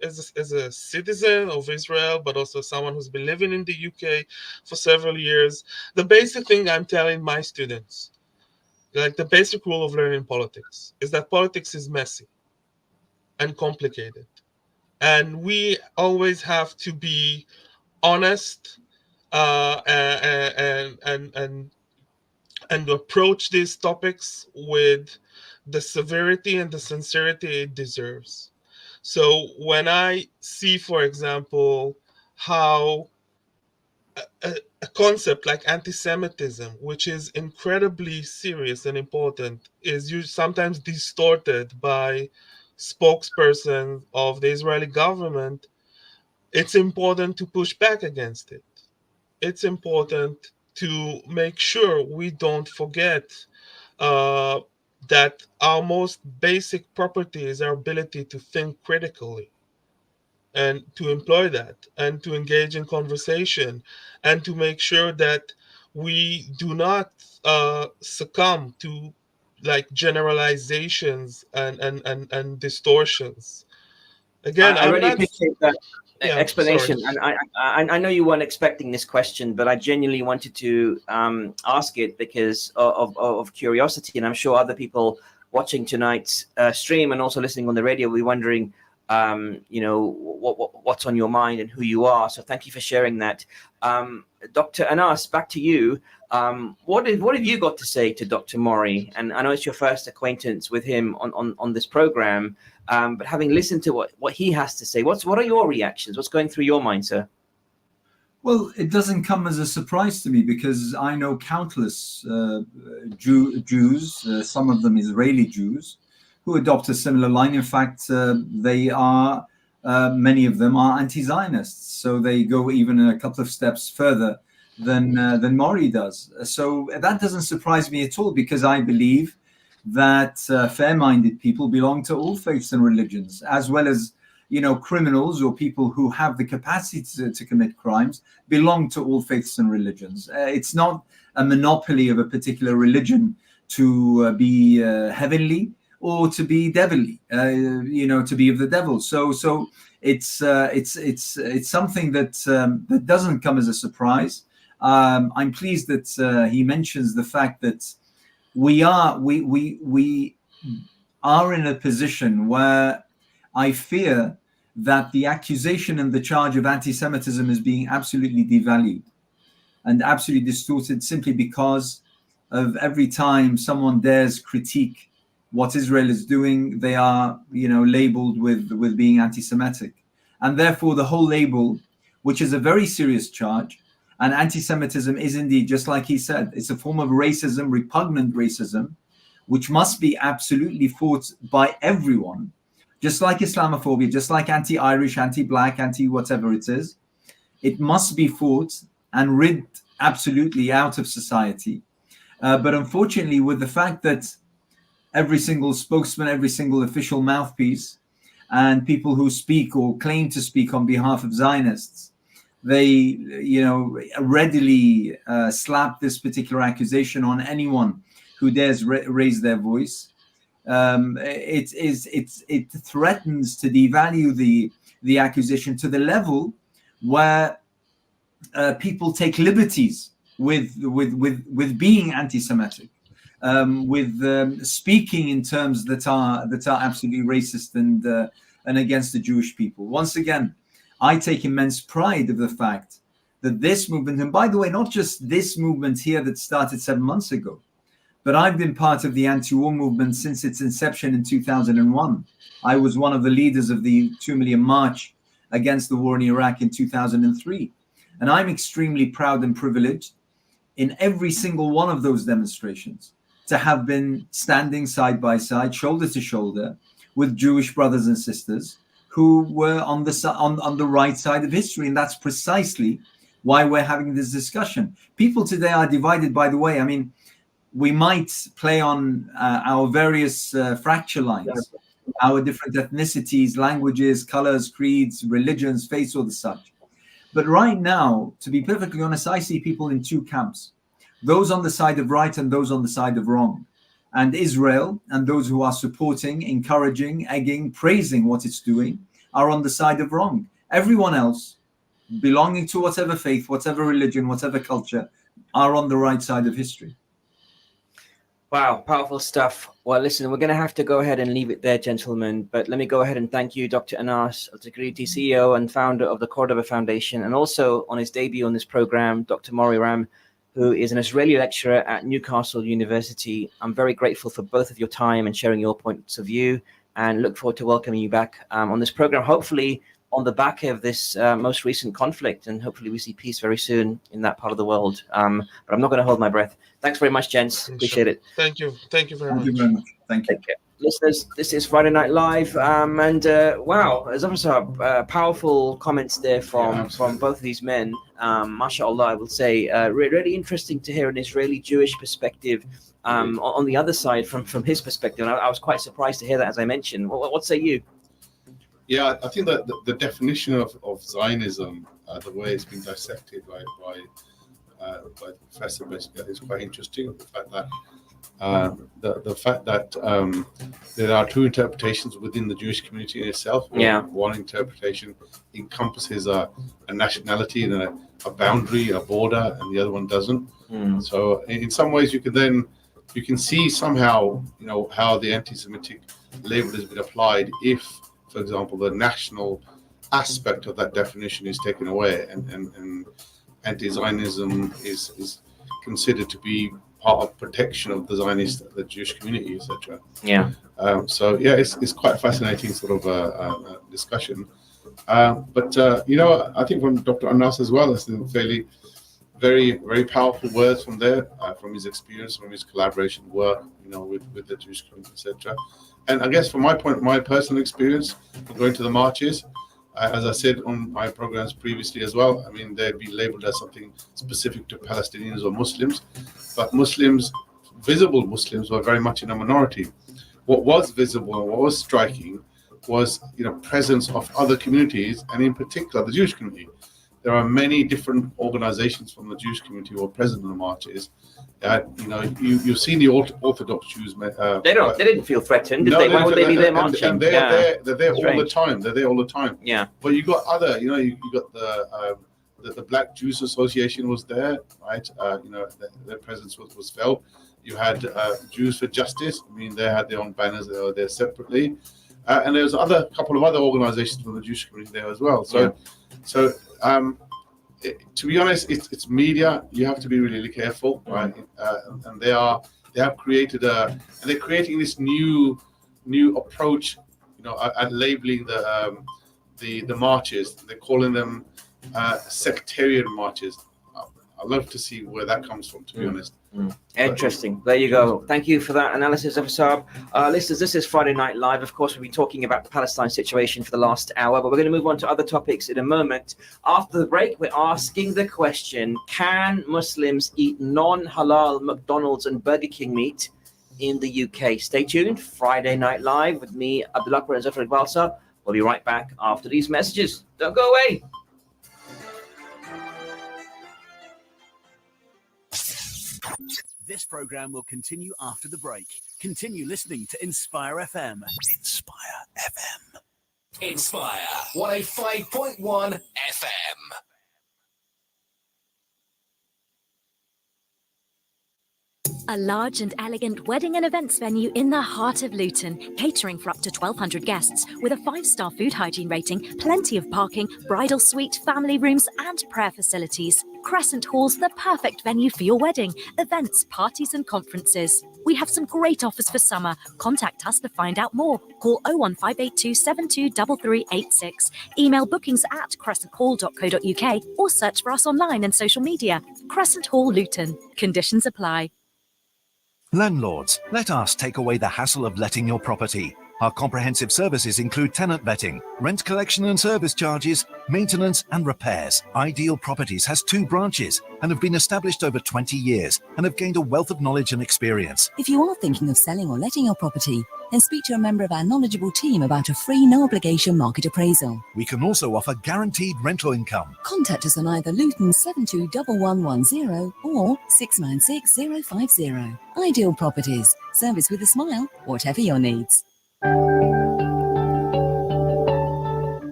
Speaker 8: citizen of Israel, but also someone who's been living in the UK for several years. The basic thing I'm telling my students, like the basic rule of learning politics, is that politics is messy and complicated, and we always have to be honest and approach these topics with the severity and the sincerity it deserves. So when I see, for example, how a concept like anti-Semitism, which is incredibly serious and important, is sometimes distorted by spokespersons of the Israeli government, it's important to push back against it. It's important to make sure we don't forget that our most basic property is our ability to think critically and to employ that and to engage in conversation and to make sure that we do not succumb to like generalizations and distortions. Again,
Speaker 1: I really appreciate that explanation.
Speaker 8: Sorry.
Speaker 1: And I know you weren't expecting this question, but I genuinely wanted to ask it because of curiosity, and I'm sure other people watching tonight's stream and also listening on the radio will be wondering, what's on your mind and who you are. So thank you for sharing that. Dr. Anas, back to you. What have you got to say to Dr. Mori? And I know it's your first acquaintance with him on this program, but having listened to what he has to say, what are your reactions? What's going through your mind, sir?
Speaker 9: Well, it doesn't come as a surprise to me because I know countless Jews, some of them Israeli Jews, who adopt a similar line. In fact, many of them are anti-Zionists, so they go even a couple of steps further than Mori does. So that doesn't surprise me at all, because I believe that fair-minded people belong to all faiths and religions, as well as criminals or people who have the capacity to commit crimes belong to all faiths and religions. It's not a monopoly of a particular religion to be heavenly or to be devilly, to be of the devil. So it's something that doesn't come as a surprise. I'm pleased that he mentions the fact that we are in a position where I fear that the accusation and the charge of anti-Semitism is being absolutely devalued and absolutely distorted simply because of every time someone dares critique what Israel is doing, they are, labeled with being anti-Semitic. And therefore the whole label, which is a very serious charge, and anti-Semitism is indeed, just like he said, it's a form of racism, repugnant racism, which must be absolutely fought by everyone, just like Islamophobia, just like anti-Irish, anti-Black, anti-whatever it is. It must be fought and rid absolutely out of society. But unfortunately, with the fact that every single spokesman, every single official mouthpiece, and people who speak or claim to speak on behalf of Zionists, they, readily slap this particular accusation on anyone who dares raise their voice. It threatens to devalue the accusation to the level where people take liberties with being anti-Semitic, with speaking in terms that are absolutely racist and against the Jewish people. Once again, I take immense pride of the fact that this movement, and by the way, not just this movement here that started 7 months ago, but I've been part of the anti-war movement since its inception in 2001. I was one of the leaders of the 2 Million March against the war in Iraq in 2003. And I'm extremely proud and privileged in every single one of those demonstrations to have been standing side by side, shoulder to shoulder, with Jewish brothers and sisters who were on the right side of history. And that's precisely why we're having this discussion. People today are divided, by the way. I mean, we might play on our various fracture lines, our different ethnicities, languages, colors, creeds, religions, faiths, or the such. But right now, to be perfectly honest, I see people in two camps, those on the side of right and those on the side of wrong. And Israel and those who are supporting, encouraging, egging, praising what it's doing are on the side of wrong. Everyone else, belonging to whatever faith, whatever religion, whatever culture, are on the right side of history.
Speaker 1: Wow, powerful stuff. Well, listen, we're going to have to go ahead and leave it there, gentlemen. But let me go ahead and thank you, Dr. Anas Al-Tigriti, CEO and founder of the Cordova Foundation, and also on his debut on this program, Dr. Maury Ram, who is an Israeli lecturer at Newcastle University. I'm very grateful for both of your time and sharing your points of view, and look forward to welcoming you back on this program, hopefully on the back of this most recent conflict, and hopefully we see peace very soon in that part of the world. But I'm not going to hold my breath. Thanks very much, gents. Appreciate it.
Speaker 8: Thank you. Thank you very much.
Speaker 9: Thank you very much. Thank you.
Speaker 1: Listeners, this is Friday Night Live, wow, there's also powerful comments there from both of these men. MashaAllah, I will say, really interesting to hear an Israeli Jewish perspective on the other side from his perspective. And I was quite surprised to hear that, as I mentioned. What say you?
Speaker 3: Yeah, I think that the definition of Zionism, the way it's been dissected by the professor, is quite interesting. The fact that there are two interpretations within the Jewish community in itself.
Speaker 1: Yeah.
Speaker 3: One interpretation encompasses a nationality and a boundary, a border, and the other one doesn't. So in some ways, you can see somehow, how the anti-Semitic label has been applied if, for example, the national aspect of that definition is taken away, and anti-Zionism is considered to be part of protection of the Zionist, the Jewish community, etc.
Speaker 1: Yeah.
Speaker 3: So yeah, it's quite a fascinating sort of discussion. But I think from Dr. Anas as well, it's very, very powerful words from there, from his experience, from his collaboration work, with the Jewish community, etc. And I guess from my personal experience from going to the marches, as I said on my programs previously as well, I mean, they'd be labeled as something specific to Palestinians or Muslims, but Muslims, visible Muslims, were very much in a minority. What was visible and what was striking was presence of other communities, and in particular the Jewish community. There are many different organizations from the Jewish community who are present in the marches. You've seen the Orthodox Jews.
Speaker 1: They didn't feel threatened, did they? Why would they be there marching?
Speaker 3: And they're there all the time. They're there all the time.
Speaker 1: Yeah.
Speaker 3: But you got other, you got the Black Jews Association was there, right? Their presence was felt. You had Jews for Justice. I mean, they had their own banners. They were there separately, and there's a couple of other organizations from the Jewish community there as well. So to be honest, it's media. You have to be really careful, right? And they have created and they're creating this new approach, at labeling the marches. They're calling them sectarian marches. I'd love to see where that comes from, to be honest.
Speaker 1: Interesting. There you go. Thank you for that analysis, Afsab. Listeners, this is Friday Night Live. Of course, we've been talking about the Palestine situation for the last hour, but we're going to move on to other topics in a moment. After the break, we're asking the question, can Muslims eat non-halal McDonald's and Burger King meat in the UK? Stay tuned. Friday Night Live with me, Abdul Akbar and Zafar Iqbal. We'll be right back after these messages. Don't go away.
Speaker 10: This program will continue after the break. Continue listening to Inspire FM. Inspire FM.
Speaker 11: Inspire 105.1 FM.
Speaker 12: A large and elegant wedding and events venue in the heart of Luton, catering for up to 1,200 guests, with a 5-star food hygiene rating, plenty of parking, bridal suite, family rooms and prayer facilities. Crescent Hall's the perfect venue for your wedding, events, parties and conferences. We have some great offers for summer. Contact us to find out more. Call 01582 723386. Email bookings@crescenthall.co.uk or search for us online and social media. Crescent Hall Luton. Conditions apply.
Speaker 13: Landlords, let us take away the hassle of letting your property. Our comprehensive services include tenant vetting, rent collection and service charges, maintenance and repairs. Ideal Properties has 2 branches and have been established over 20 years and have gained a wealth of knowledge and experience.
Speaker 14: If you are thinking of selling or letting your property, then speak to a member of our knowledgeable team about a free, no-obligation market appraisal.
Speaker 13: We can also offer guaranteed rental income.
Speaker 14: Contact us on either Luton 721110 or 696050. Ideal Properties. Service with a smile, whatever your needs.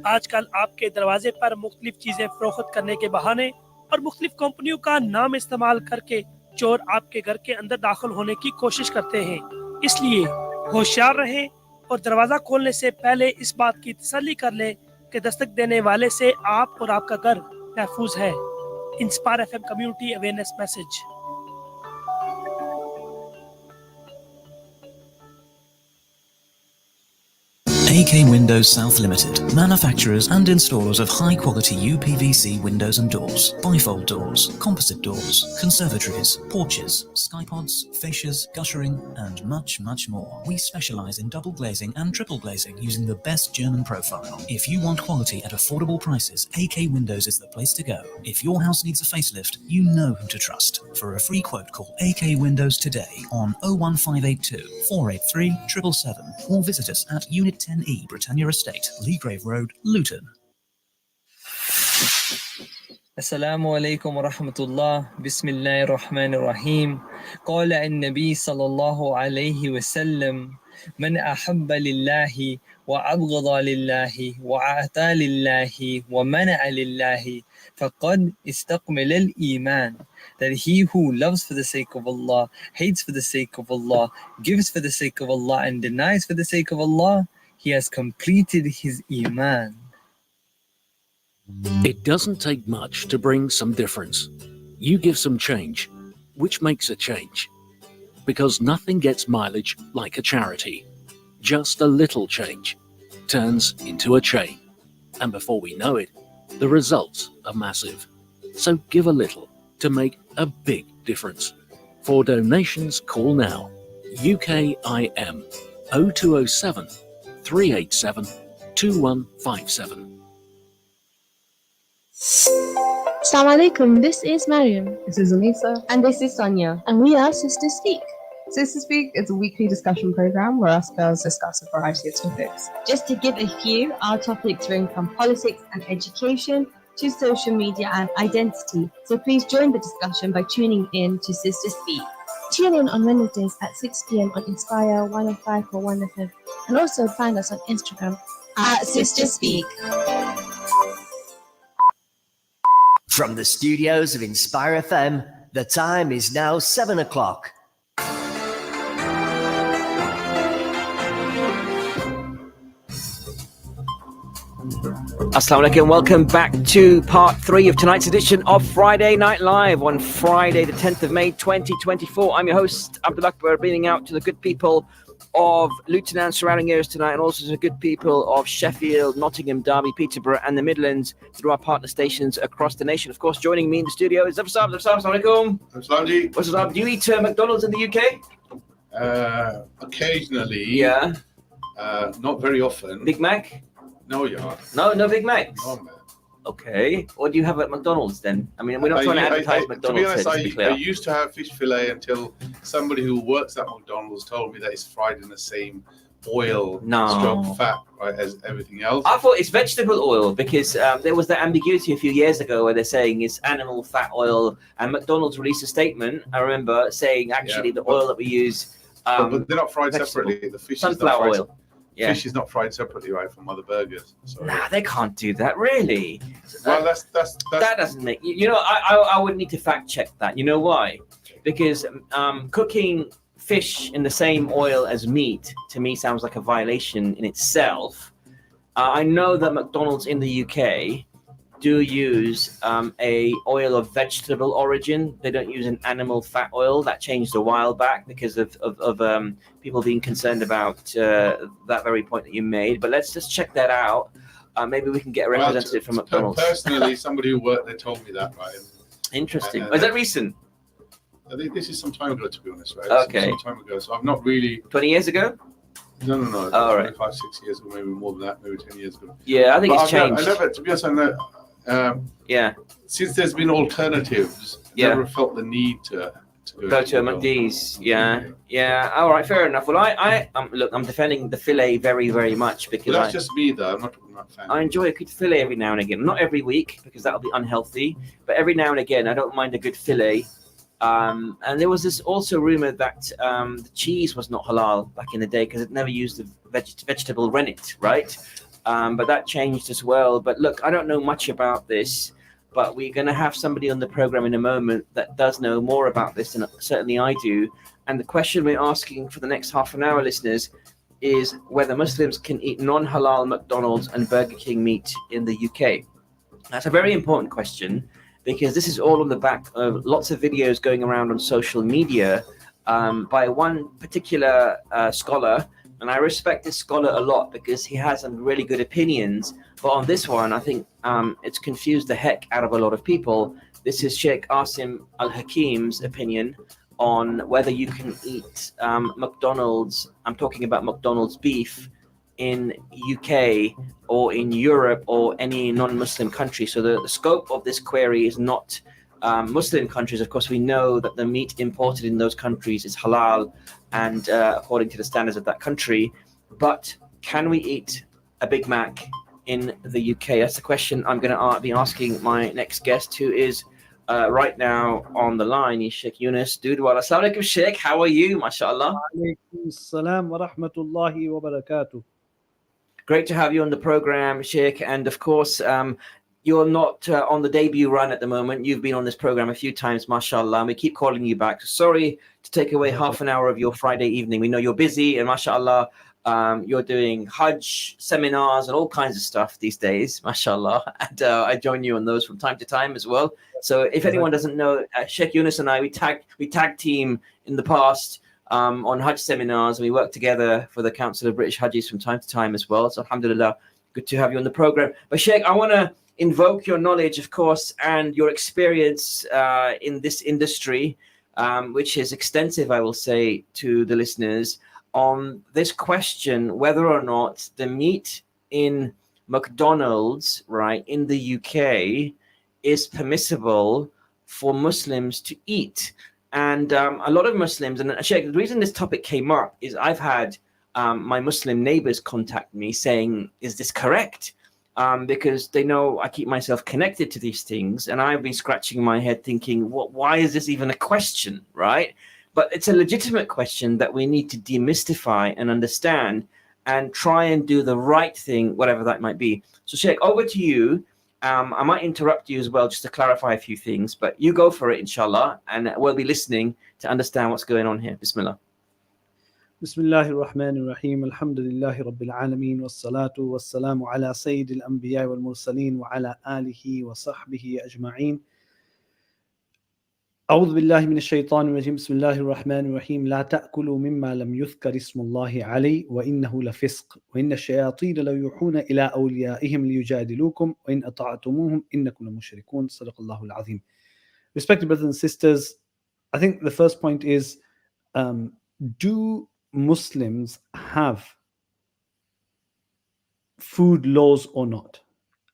Speaker 15: आजकल आपके दरवाजे पर मुख्तलिफ चीजें फरोख्त करने के बहाने और मुख्तलिफ कंपनियों का नाम इस्तेमाल करके चोर आपके घर के अंदर दाखिल होने की कोशिश करते हैं। इसलिए होशियार रहें और दरवाजा खोलने से पहले इस बात की तसल्ली कर लें कि दस्तक देने वाले से आप और आपका घर महफूज है। Inspire FM community awareness message.
Speaker 16: AK Windows South Limited, manufacturers and installers of high-quality UPVC windows and doors, bifold doors, composite doors, conservatories, porches, skypods, fascias, guttering, and much, much more. We specialize in double glazing and triple glazing using the best German profile. If you want quality at affordable prices, AK Windows is the place to go. If your house needs a facelift, you know who to trust. For a free quote, call AK Windows today on 01582 483 777 or visit us at Unit 10E, Britannia Estate, Leagrave Road, Luton.
Speaker 17: Assalamu alaikum wa rahmatullah. Bismillahir Rahmanir Rahim. Qala an-Nabi sallallahu alayhi wa sallam, man ahabba lillahi wa abghada lillahi wa a'ta lillahi wa mana'a lillahi faqad istakmala al-iman. That he who loves for the sake of Allah, hates for the sake of Allah, gives for the sake of Allah and denies for the sake of Allah, he has completed his Iman.
Speaker 18: It doesn't take much to bring some difference. You give some change, which makes a change. Because nothing gets mileage like a charity. Just a little change turns into a chain. And before we know it, the results are massive. So give a little to make a big difference. For donations, call now. UKIM 0207 387 2157.
Speaker 19: Assalamu alaikum, this is Mariam. This is Anisa. And this is Sonia. And we are Sisters Speak. Sister Speak is a weekly discussion program where us girls discuss a variety of topics.
Speaker 20: Just to give a few, our topics range from politics and education to social media and identity. So please join the discussion by tuning in to Sister Speak.
Speaker 19: Tune in on Wednesdays at 6 p.m. on Inspire 105.1 FM, and also find us on Instagram
Speaker 20: at Sister Speak.
Speaker 7: From the studios of Inspire FM, the time is now 7 o'clock.
Speaker 1: Assalamu alaikum, welcome back to part 3 of tonight's edition of Friday Night Live on Friday the 10th of May 2024. I'm your host Abdul Akbar, beaming out to the good people of Luton and surrounding areas tonight, and also to the good people of Sheffield, Nottingham, Derby, Peterborough and the Midlands through our partner stations across the nation. Of course, joining me in the studio is Assalamu alaikum. What's up? Do you eat McDonald's in the UK?
Speaker 3: Occasionally.
Speaker 1: Yeah.
Speaker 3: Not very often.
Speaker 1: Big Mac?
Speaker 3: No, you are.
Speaker 1: No Big Macs?
Speaker 3: No, man.
Speaker 1: Okay. What do you have at McDonald's then? I mean, we're not trying to advertise McDonald's.
Speaker 3: To be honest,
Speaker 1: here, to be clear.
Speaker 3: I used to have fish fillet until somebody who works at McDonald's told me that it's fried in the same oil, stroke fat, right, as everything else.
Speaker 1: I thought it's vegetable oil because there was that ambiguity a few years ago where they're saying it's animal fat oil, and McDonald's released a statement, I remember, saying actually the oil that we use...
Speaker 3: but they're not fried separately. The fish
Speaker 1: sunflower
Speaker 3: is not
Speaker 1: oil. Yeah.
Speaker 3: Fish is not fried separately, right, from other burgers. So,
Speaker 1: nah, they can't do that, really.
Speaker 3: Well, that's
Speaker 1: that doesn't make you know. I would need to fact check that. You know why? Because cooking fish in the same oil as meat to me sounds like a violation in itself. I know that McDonald's in the UK do use a oil of vegetable origin. They don't use an animal fat oil. That changed a while back because of people being concerned about that very point that you made. But let's just check that out. Maybe we can get a representative from McDonald's.
Speaker 3: Personally, somebody who worked there told me that, right?
Speaker 1: Interesting. Is that recent?
Speaker 3: I think this is some time ago, to be honest, right?
Speaker 1: Okay.
Speaker 3: Some time ago. So I'm not really...
Speaker 1: 20 years ago?
Speaker 3: No.
Speaker 1: All right.
Speaker 3: 5, 6 years ago, maybe more than that, maybe 10 years ago.
Speaker 1: Yeah, I think it's changed.
Speaker 3: I never, to be honest, I know... since there's been alternatives, never felt the need to
Speaker 1: go to a McD's. Yeah. All right, fair enough. Well, I look, I'm defending the fillet very, very much because
Speaker 3: that's just me, though. I'm not a fan.
Speaker 1: I enjoy a good fillet every now and again. Not every week because that'll be unhealthy, but every now and again, I don't mind a good fillet. And there was this also rumor that the cheese was not halal back in the day because it never used the vegetable rennet, right? But that changed as well. But look, I don't know much about this, but we're going to have somebody on the program in a moment that does know more about this than certainly I do. And the question we're asking for the next half an hour, listeners, is whether Muslims can eat non-halal McDonald's and Burger King meat in the UK. That's a very important question because this is all on the back of lots of videos going around on social media by one particular scholar. And I respect this scholar a lot because he has some really good opinions. But on this one, I think it's confused the heck out of a lot of people. This is Sheikh Asim Al-Hakim's opinion on whether you can eat McDonald's. I'm talking about McDonald's beef in UK or in Europe or any non-Muslim country. So the scope of this query is not Muslim countries. Of course, we know that the meat imported in those countries is halal and according to the standards of that country. But can we eat a Big Mac in the UK? That's the question I'm going to be asking my next guest, who is right now on the line. Is Sheikh Yunus Dudwala. Assalamu alaikum, Sheikh. How are you? MashaAllah.
Speaker 21: Alaikum assalam wa rahmatullahi wa barakatuh.
Speaker 1: Great to have you on the program, Sheikh. And of course, you're not on the debut run at the moment. You've been on this program a few times, mashallah, and we keep calling you back. Sorry to take away half an hour of your Friday evening. We know you're busy, and mashallah, you're doing Hajj seminars and all kinds of stuff these days, mashallah. And I join you on those from time to time as well. So if anyone doesn't know, Sheikh Yunus and I, we tag team in the past on Hajj seminars, and we work together for the Council of British Hajjis from time to time as well. So alhamdulillah, good to have you on the program. But Sheikh, I want to invoke your knowledge, of course, and your experience in this industry, which is extensive, I will say, to the listeners, on this question whether or not the meat in McDonald's, right, in the UK is permissible for Muslims to eat. And a lot of Muslims, and Sheikh, the reason this topic came up is I've had my Muslim neighbors contact me saying, is this correct? Because they know I keep myself connected to these things, and I've been scratching my head thinking, why is this even a question, right? But it's a legitimate question that we need to demystify and understand and try and do the right thing, whatever that might be. So Sheikh, over to you. I might interrupt you as well just to clarify a few things, but you go for it, inshallah, and we'll be listening to understand what's going on here. Bismillah.
Speaker 21: بسم الله الرحمن الرحيم الحمد لله رب العالمين والصلاة والسلام على سيد الأنبياء والمرسلين وعلى آله وصحبه أجمعين. أعوذ بالله من الشيطان الرجيم بسم الله الرحمن الرحيم لا تأكلوا مما لم يذكر اسم الله عليه وإنه لفسق وإن الشياطين ليوحون إلى أوليائهم ليجادلوكم وإن أطعتموهم إنكم لمشركون صدق الله العظيم. Respected brothers and sisters, I think the first point is, do Muslims have food laws or not?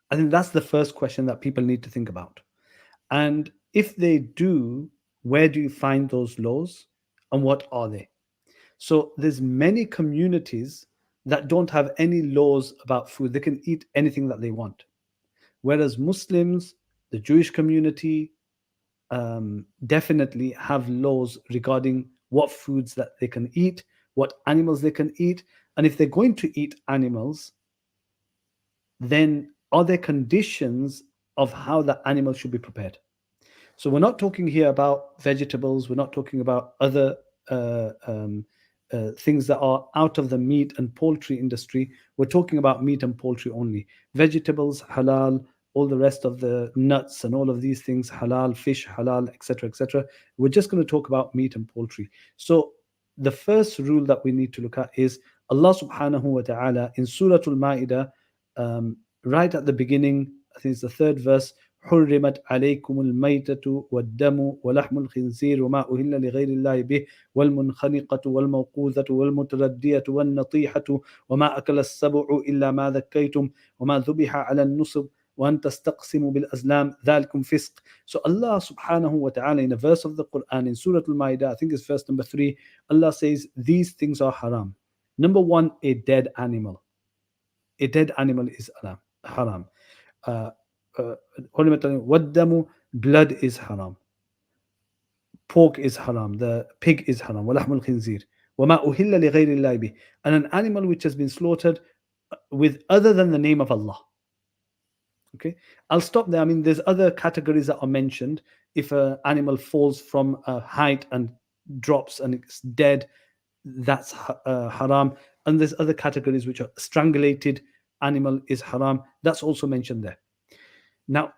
Speaker 21: I think that's the first question that people need to think about. And if they do, where do you find those laws and what are they? So there's many communities that don't have any laws about food. They can eat anything that they want. Whereas Muslims, the Jewish community, definitely have laws regarding what foods that they can eat, what animals they can eat. And if they're going to eat animals, then are there conditions of how the animal should be prepared? So we're not talking here about vegetables. We're not talking about other things that are out of the meat and poultry industry. We're talking about meat and poultry only. Vegetables, halal. All the rest of the nuts and all of these things, halal, fish, halal, etc., etc. We're just going to talk about meat and poultry. So the first rule that we need to look at is Allah subhanahu wa ta'ala in Surah Al-Ma'idah, right at the beginning, I think it's the third verse, حرمت عليكم الميتة والدم ولحم الخنزير وما أهل لغير الله به والمنخنقة والموقوذة والمتردية والنطيحة وما أكل السبع إلا ما ذكيتم وما ذبح على النصب وأن تستقسموا بالأزلام ذلكم فسق. So Allah subhanahu wa ta'ala in a verse of the Quran in Surah Al-Ma'idah, I think it's verse number 3, Allah says these things are haram. Number one, a dead animal. A dead animal is haram. وَالدَّمُ, blood is haram. Pork is haram. The pig is haram. وَلَحْمُ الْخِنْزِيرِ وَمَا أُهِلَّ لِغَيْرِ اللَّهِ بِهِ, and an animal which has been slaughtered with other than the name of Allah. Okay, I'll stop there. I mean, there's other categories that are mentioned. If an animal falls from a height and drops and it's dead, that's haram. And there's other categories which are strangulated animal is haram. That's also mentioned there. Now,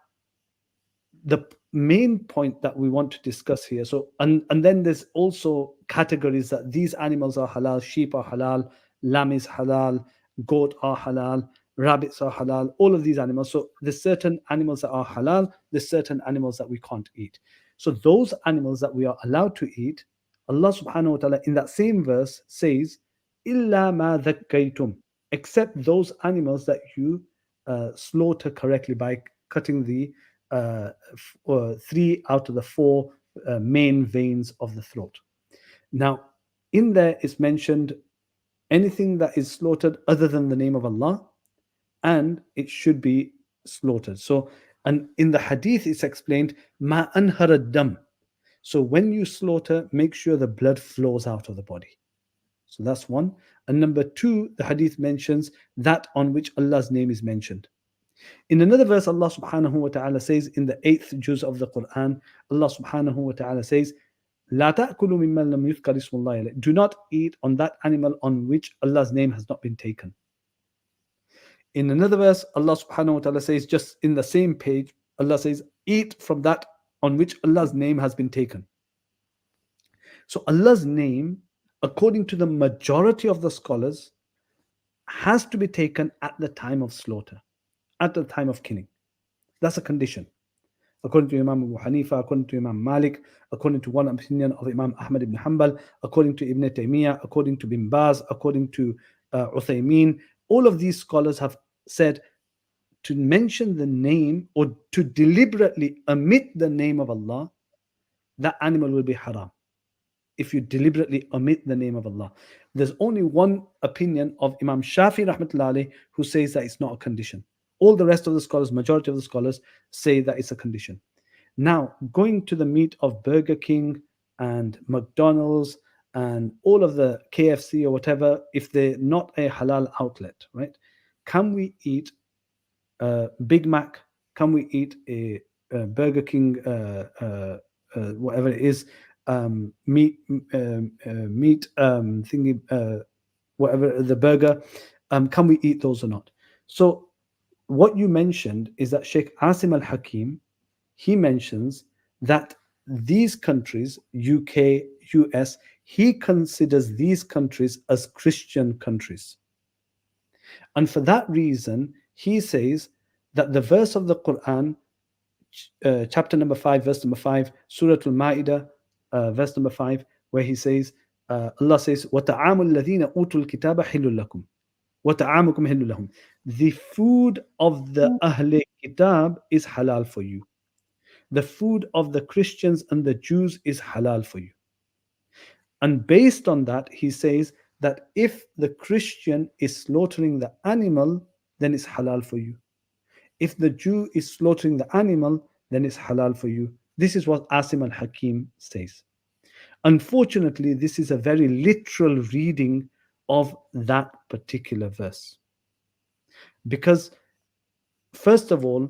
Speaker 21: the main point that we want to discuss here. So, and then there's also categories that these animals are halal. Sheep are halal. Lamb is halal. Goat are halal. Rabbits are halal, all of these animals. So there's certain animals that are halal, there's certain animals that we can't eat. So those animals that we are allowed to eat, Allah subhanahu wa ta'ala in that same verse says, إِلَّا مَا ذَكَّيْتُمْ, except those animals that you slaughter correctly by cutting the 3 out of the 4 main veins of the throat. Now, in there is mentioned anything that is slaughtered other than the name of Allah, and it should be slaughtered. So, and in the hadith it's explained, ma anhara dam. So when you slaughter, make sure the blood flows out of the body. So that's one. And number 2, the hadith mentions that on which Allah's name is mentioned. In another verse, Allah subhanahu wa ta'ala says in the 8th juz of the Quran, Allah subhanahu wa ta'ala says, لا تأكلوا ممن لم يذكر اسم الله عليه. Do not eat on that animal on which Allah's name has not been taken. In another verse, Allah subhanahu wa ta'ala says, just in the same page, Allah says, eat from that on which Allah's name has been taken. So Allah's name, according to the majority of the scholars, has to be taken at the time of slaughter, at the time of killing. That's a condition. According to Imam Abu Hanifa, according to Imam Malik, according to one opinion of Imam Ahmad ibn Hanbal, according to Ibn Taymiyyah, according to Bin Baz, according to Uthaymeen, all of these scholars have said to mention the name or to deliberately omit the name of Allah that animal will be haram if you deliberately omit the name of Allah. There's only one opinion of Imam Shafi rahmatullahi alayhi who says that it's not a condition. All the rest of the scholars, majority of the scholars, say that it's a condition. Now, going to the meat of Burger King and McDonald's and all of the KFC or whatever, if they're not a halal outlet, right? Can we eat Big Mac? Can we eat a Burger King, whatever it is, meat thingy, whatever the burger? Can we eat those or not? So what you mentioned is that Sheikh Asim al-Hakim, he mentions that these countries, UK, US, he considers these countries as Christian countries. And for that reason, he says that the verse of the Quran, chapter number 5, verse number 5, Surah Al-Ma'idah, verse number 5, where he says, Allah says, وَتَعَامُ الَّذِينَ أُوتُوا الْكِتَابَ حِلٌّ لَكُمْ وَتَعَامُكُمْ حِلٌّ لَهُمْ. The food of the Ahle Kitab is halal for you. The food of the Christians and the Jews is halal for you. And based on that, he says that if the Christian is slaughtering the animal, then it's halal for you. If the Jew is slaughtering the animal, then it's halal for you. This is what Asim al-Hakim says. Unfortunately, this is a very literal reading of that particular verse. Because, first of all,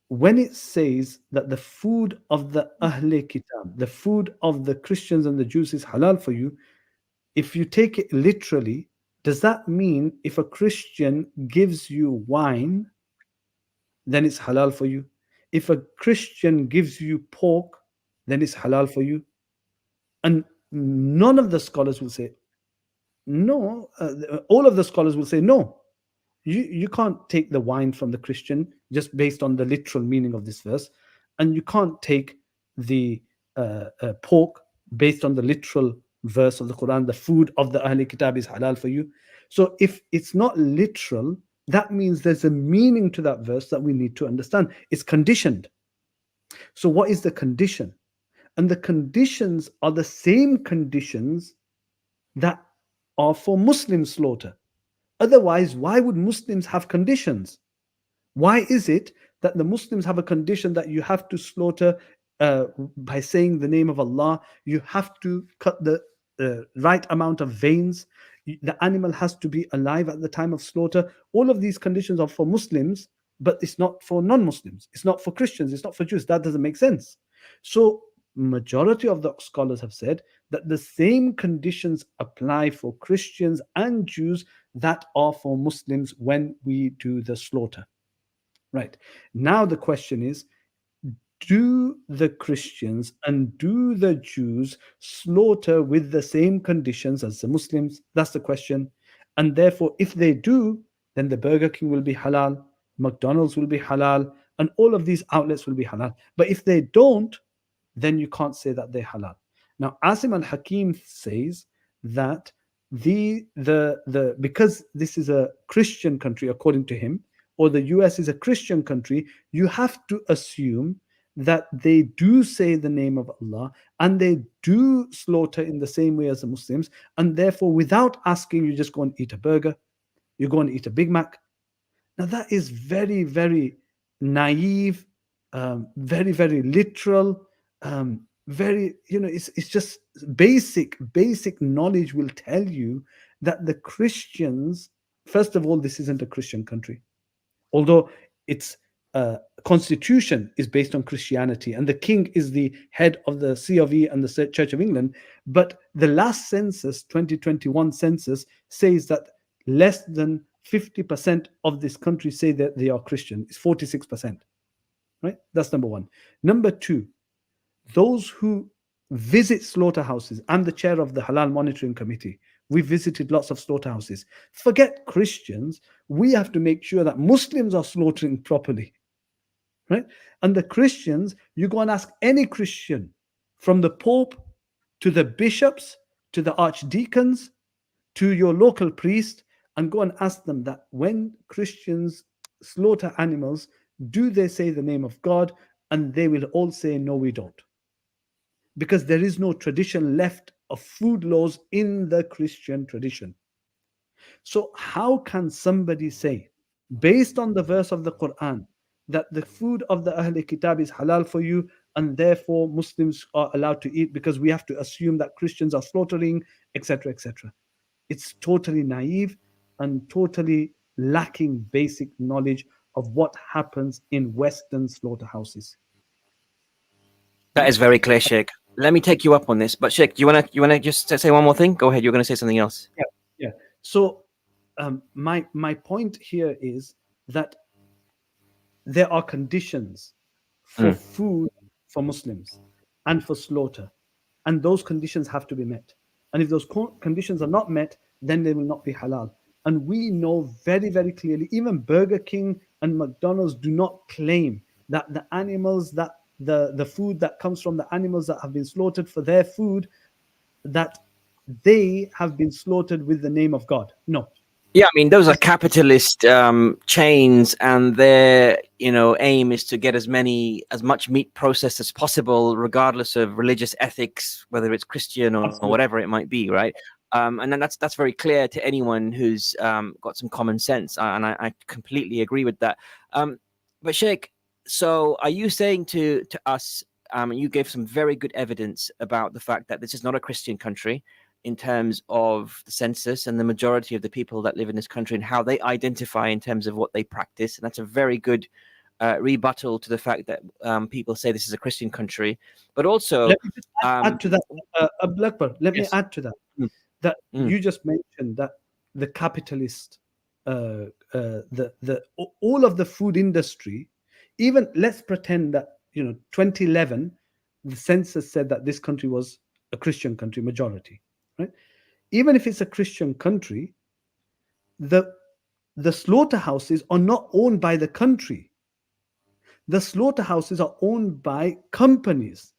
Speaker 21: when it says that the food of the Ahle Kitab, the food of the Christians and the Jews is halal for you, if you take it literally, does that mean if a Christian gives you wine, then it's halal for you? If a Christian gives you pork, then it's halal for you? And none of the scholars will say no. All of the scholars will say no. You can't take the wine from the Christian just based on the literal meaning of this verse, and you can't take the pork based on the literal verse of the Quran. The food of the Ahl Kitab is halal for you. So if it's not literal, that means there's a meaning to that verse that we need to understand. It's conditioned. So what is the condition? And the conditions are the same conditions that are for Muslim slaughter. Otherwise, why would Muslims have conditions? Why is it that the Muslims have a condition that you have to slaughter by saying the name of Allah? You have to cut the right amount of veins. The animal has to be alive at the time of slaughter. All of these conditions are for Muslims, but it's not for non-Muslims. It's not for Christians. It's not for Jews. That doesn't make sense. So majority of the scholars have said that the same conditions apply for Christians and Jews that are for Muslims when we do the slaughter. Right. Now the question is, do the Christians and do the Jews slaughter with the same conditions as the Muslims? That's the question. And therefore, if they do, then the Burger King will be halal, McDonald's will be halal, and all of these outlets will be halal. But if they don't, then you can't say that they're halal. Now, Asim al-Hakim says that because this is a Christian country, according to him, or the US is a Christian country, you have to assume that they do say the name of Allah and they do slaughter in the same way as the Muslims, and therefore without asking, you just go and eat a burger, you go and eat a Big Mac. Now that is very, very naive, very, very literal, very, it's just basic knowledge will tell you that the Christians, first of all, this isn't a Christian country, although its constitution is based on Christianity and the king is the head of the C of E and the Church of England. But the last census, 2021 census, says that less than 50% of this country say that they are Christian. It's 46%. Right? That's number one. Number two, those who visit slaughterhouses. I'm the chair of the Halal Monitoring Committee. We visited lots of slaughterhouses. Forget Christians. We have to make sure that Muslims are slaughtering properly. Right? And the Christians, you go and ask any Christian, from the Pope to the bishops, to the archdeacons, to your local priest, and go and ask them that when Christians slaughter animals, do they say the name of God? And they will all say, no, we don't. because there is no tradition left of food laws in the Christian tradition. So how can somebody say, based on the verse of the Quran, that the food of the Ahl Kitab is halal for you, and therefore Muslims are allowed to eat, because we have to assume that Christians are slaughtering, etc., etc. It's totally naive and totally lacking basic knowledge of what happens in Western slaughterhouses.
Speaker 1: That is very clear, Sheikh. Let me take you up on this. But Sheikh, you wanna just say one more thing? Go ahead. You're gonna say something else.
Speaker 21: Yeah. So my point here is that there are conditions for food for Muslims and for slaughter, and those conditions have to be met. And if those conditions are not met, then they will not be halal. And we know very, very clearly, even Burger King and McDonald's do not claim that the animals, that the food that comes from the animals that have been slaughtered for their food, that they have been slaughtered with the name of God. No.
Speaker 1: Yeah, I mean, those are capitalist chains, and their aim is to get as much meat processed as possible, regardless of religious ethics, whether it's Christian or whatever it might be, right? And then that's very clear to anyone who's got some common sense, and I completely agree with that. But Sheikh, so are you saying to us, you gave some very good evidence about the fact that this is not a Christian country in terms of the census and the majority of the people that live in this country and how they identify in terms of what they practice. And that's a very good rebuttal to the fact that people say this is a Christian country. But also,
Speaker 21: let me just add to that, Abdul Akbar, let me add to that. That you just mentioned that the capitalist, all of the food industry, even let's pretend that 2011, the census said that this country was a Christian country, majority. Right? Even if it's a Christian country, the slaughterhouses are not owned by the country. The slaughterhouses are owned by companies,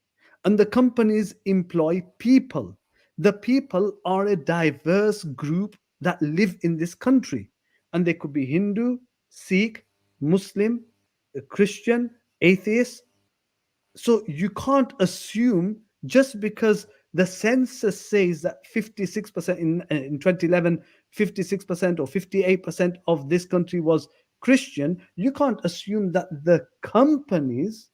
Speaker 21: and the companies employ people. The people are a diverse group that live in this country, and they could be Hindu, Sikh, Muslim, Christian, atheist. So you can't assume just because the census says that 56% in 2011, 56% or 58% of this country was Christian, you can't assume that the companies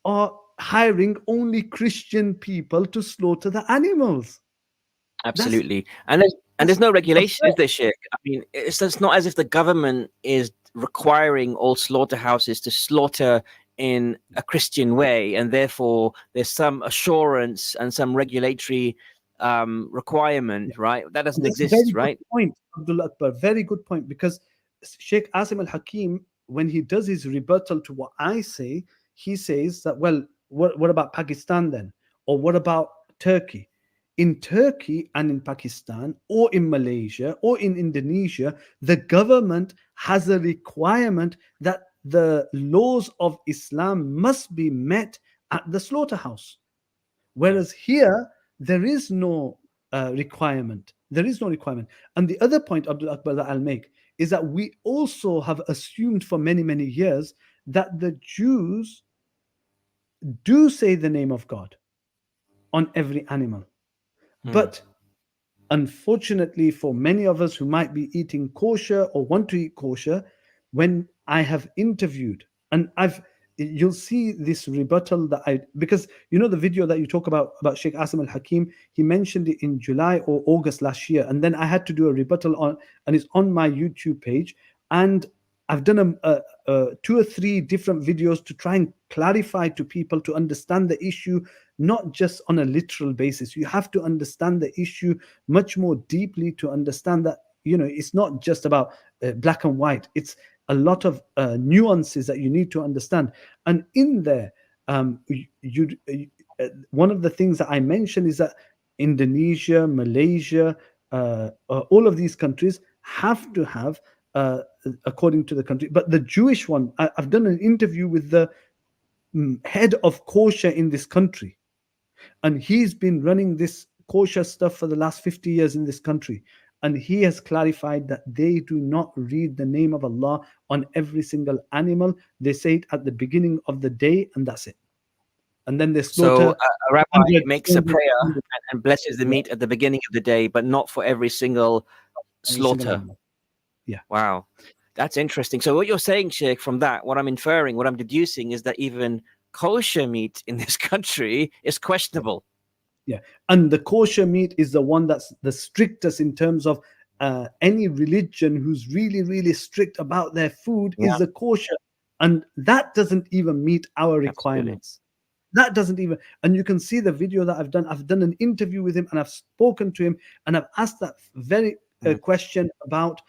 Speaker 21: are hiring only Christian people to slaughter the animals.
Speaker 1: Absolutely. And there's no regulation, is there, Sheikh? I mean, it's not as if the government is requiring all slaughterhouses to slaughter in a Christian way, and therefore there's some assurance and some regulatory requirement, right? That doesn't exist, right?
Speaker 21: Good point, Abdul Akbar. Very good point, because Sheikh Asim al-Hakim, when he does his rebuttal to what I say, he says that, well, what about Pakistan then? Or what about Turkey? In Turkey and in Pakistan or in Malaysia or in Indonesia, the government has a requirement that the laws of Islam must be met at the slaughterhouse. Whereas here, there is no requirement. There is no requirement. And the other point, Abdul Akbar, that I'll make is that we also have assumed for many, many years that the Jews do say the name of God on every animal. But unfortunately, for many of us who might be eating kosher or want to eat kosher, when I have interviewed, and you'll see this rebuttal that because the video that you talk about Sheikh Asim al-Hakim, he mentioned it in July or August last year, and then I had to do a rebuttal on, and it's on my YouTube page, and I've done 2 or 3 different videos to try and clarify to people to understand the issue, not just on a literal basis. You have to understand the issue much more deeply to understand that, it's not just about black and white. It's a lot of nuances that you need to understand. And in there, one of the things that I mentioned is that Indonesia, Malaysia, all of these countries have to have, according to the country, but the Jewish one, I've done an interview with the head of kosher in this country, and he's been running this kosher stuff for the last 50 years in this country, and he has clarified that they do not read the name of Allah on every single animal. They say it at the beginning of the day, and that's it. and then they
Speaker 1: So
Speaker 21: slaughter.
Speaker 1: a rabbi
Speaker 21: 100,
Speaker 1: makes a
Speaker 21: 200,
Speaker 1: prayer
Speaker 21: 300.
Speaker 1: and blesses the meat at the beginning of the day, but not for every single
Speaker 21: Every single
Speaker 1: slaughter.
Speaker 21: animal. Yeah.
Speaker 1: Wow. That's interesting. So what you're saying, Sheikh, from that, what I'm inferring, what I'm deducing is that even kosher meat in this country is questionable.
Speaker 21: Yeah, and the kosher meat is the one that's the strictest in terms of any religion who's really, really strict about their food
Speaker 1: Yeah.
Speaker 21: is the kosher, and that doesn't even meet our requirements. That doesn't even, and you can see the video that I've done. I've done an interview with him, and I've spoken to him, and I've asked that very question about.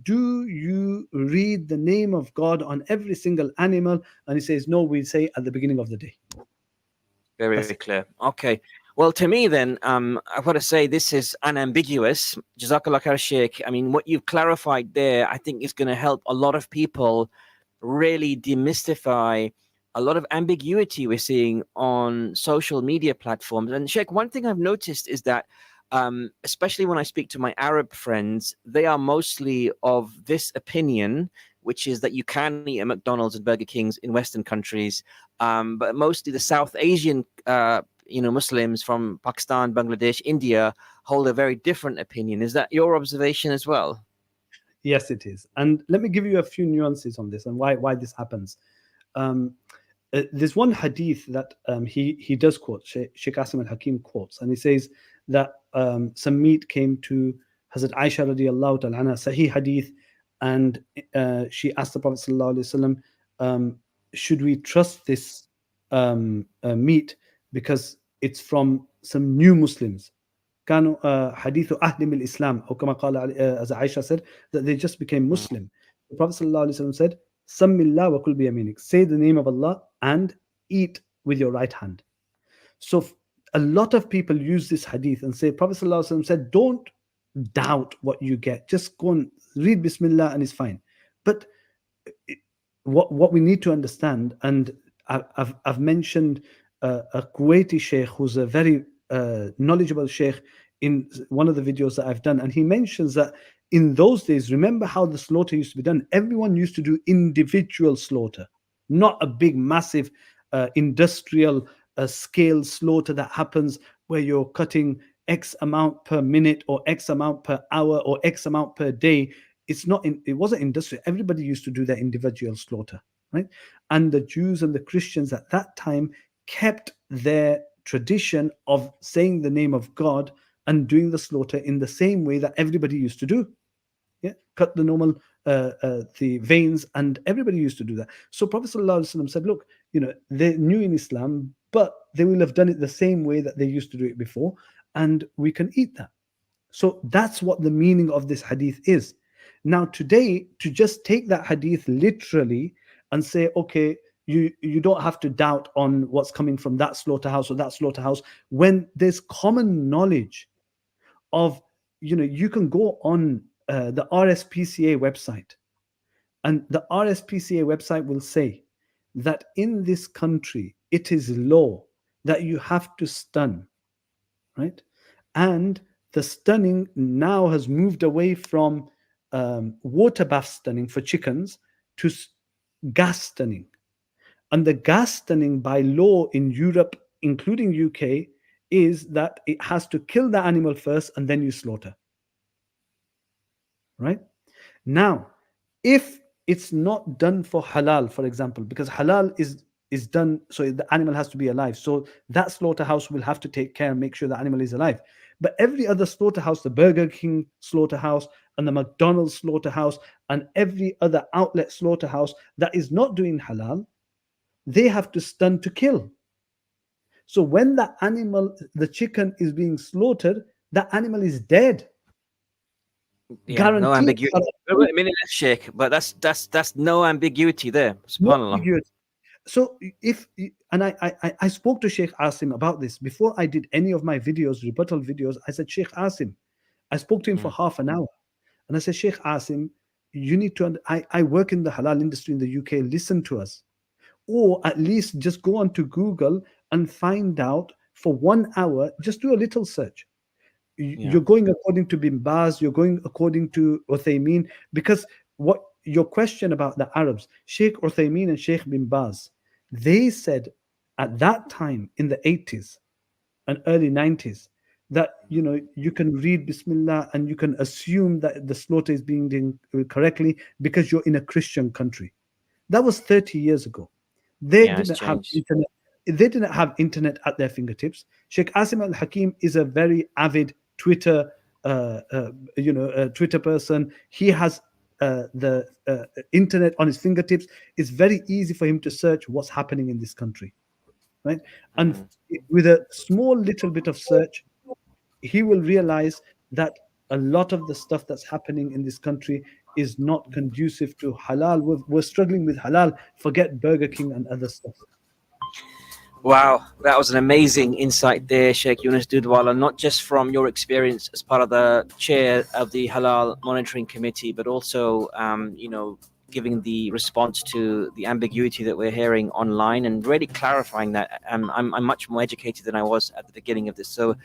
Speaker 21: Do you read the name of God on every single animal? And he says, no, we say at the beginning of the day.
Speaker 1: Very clear. Okay. Well, to me, then, I've got to say this is unambiguous. Jazakallah khair, Sheikh. I mean, what you've clarified there, I think, is going to help a lot of people really demystify a lot of ambiguity we're seeing on social media platforms. And Sheikh, one thing I've noticed is that, especially when I speak to my Arab friends, they are mostly of this opinion, which is that you can eat at McDonald's and Burger Kings in Western countries, but mostly the South Asian, Muslims from Pakistan, Bangladesh, India hold a very different opinion. Is that your observation as well?
Speaker 21: Yes, it is. And let me give you a few nuances on this and why this happens. There's one hadith that he does quote, Sheikh Asim al-Hakim quotes, and he says that some meat came to Hazrat Aisha radiallahu ta'ala anha, Sahih hadith, and she asked the Prophet sallallahu alaihi wasallam, should we trust this meat because it's from some new Muslims? كانوا حديث أهل من الإسلام أو كما قال as Aisha said, that they just became Muslim. The Prophet sallallahu alaihi wasallam said, سم الله وكل بيمينك, say the name of Allah and eat with your right hand. So a lot of people use this hadith and say, Prophet sallallahu alaihi wasallam said, don't doubt what you get, just go and read Bismillah and it's fine. But what we need to understand, and I've mentioned a Kuwaiti sheikh who's a very knowledgeable sheikh in one of the videos that I've done, and he mentions that in those days, remember how the slaughter used to be done? Everyone used to do individual slaughter, not a big massive industrial scale slaughter that happens where you're cutting X amount per minute or X amount per hour or X amount per day. It wasn't industrial. Everybody used to do their individual slaughter, right? And the Jews and the Christians at that time kept their tradition of saying the name of God and doing the slaughter in the same way that everybody used to do. Yeah, cut the normal the veins, and everybody used to do that. So Prophet ﷺ said, look, they're new in Islam, but they will have done it the same way that they used to do it before, and we can eat that. So that's what the meaning of this hadith is. Now today, to just take that hadith literally and say, okay, you don't have to doubt on what's coming from that slaughterhouse or that slaughterhouse, when there's common knowledge of, you can go on the RSPCA website, and the RSPCA website will say that in this country it is law that you have to stun, right? And the stunning now has moved away from water bath stunning for chickens to gas stunning. And the gas stunning by law in Europe, including UK, is that it has to kill the animal first and then you slaughter. Right? Now, if it's not done for halal, for example, because halal is done so the animal has to be alive. So that slaughterhouse will have to take care and make sure the animal is alive. But every other slaughterhouse, the Burger King slaughterhouse and the McDonald's slaughterhouse and every other outlet slaughterhouse that is not doing halal, they have to stun to kill. So when the animal, the chicken is being slaughtered, that animal is dead.
Speaker 1: Yeah,
Speaker 21: Guaranteed.
Speaker 1: no ambiguity. Wait a minute, Sheikh, but that's no ambiguity there. SubhanAllah.
Speaker 21: No ambiguity. So I spoke to Sheikh Asim about this before I did any of my videos, rebuttal videos. I said, Sheikh Asim, I spoke to him for half an hour, and I said, Sheikh Asim, you need to. I work in the halal industry in the UK. Listen to us, or at least just go onto Google and find out for 1 hour. Just do a little search. You're going according to Bin Baz, you're going according to Uthaymeen, because what your question about the Arabs, Sheikh Uthaymeen and Sheikh Bin Baz, they said at that time in the 80s and early 90s that you can read Bismillah and you can assume that the slaughter is being done correctly because you're in a Christian country. That was 30 years ago. They didn't have internet. They didn't have internet at their fingertips. Sheikh Asim Al Hakim is a very avid Twitter Twitter person. He has the internet on his fingertips. It's very easy for him to search what's happening in this country, right? And with a small little bit of search, he will realize that a lot of the stuff that's happening in this country is not conducive to halal. We're struggling with halal. Forget Burger King and other stuff.
Speaker 1: Wow, that was an amazing insight there, Sheikh Yunus Dudwala, not just from your experience as part of the chair of the Halal Monitoring Committee, but also, giving the response to the ambiguity that we're hearing online and really clarifying that. I'm much more educated than I was at the beginning of this. So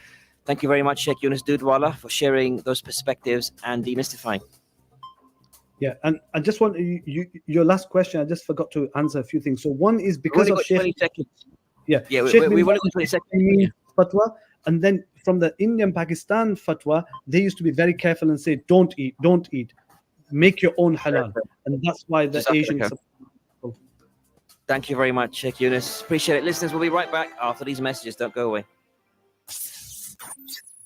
Speaker 1: thank you very much, Sheikh Yunus Dudwala, for sharing those perspectives and demystifying.
Speaker 21: Yeah, and I just want your last question. I just forgot to answer a few things. So one is because of Sheikh. 20 seconds. Yeah,
Speaker 1: we want to go 20 seconds.
Speaker 21: Fatwa, and then from the Indian Pakistan fatwa, they used to be very careful and say, don't eat, make your own halal, and that's why the Asians.
Speaker 1: Thank you very much, Sheikh Yunus. Appreciate it, listeners. We'll be right back after these messages. Don't go away.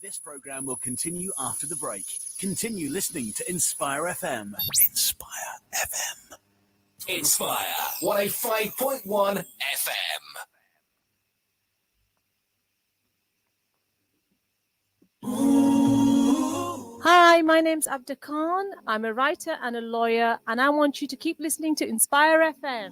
Speaker 10: This program will continue after the break. Continue listening to Inspire FM. Inspire FM.
Speaker 11: Inspire 105.1 FM.
Speaker 2: Hi, my name's Abda Khan. I'm a writer and a lawyer, and I want you to keep listening to Inspire FM.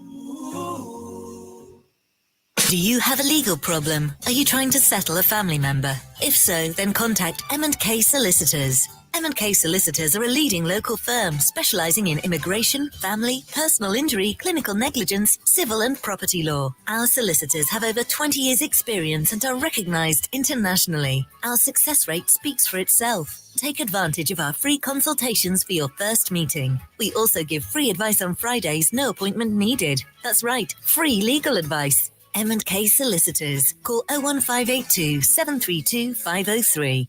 Speaker 12: Do you have a legal problem? Are you trying to settle a family member? If so, then contact M&K Solicitors. M&K Solicitors are a leading local firm specializing in immigration, family, personal injury, clinical negligence, civil and property law. Our solicitors have over 20 years' experience and are recognized internationally. Our success rate speaks for itself. Take advantage of our free consultations for your first meeting. We also give free advice on Fridays, no appointment needed. That's right, free legal advice. M&K Solicitors. Call 01582 732 503.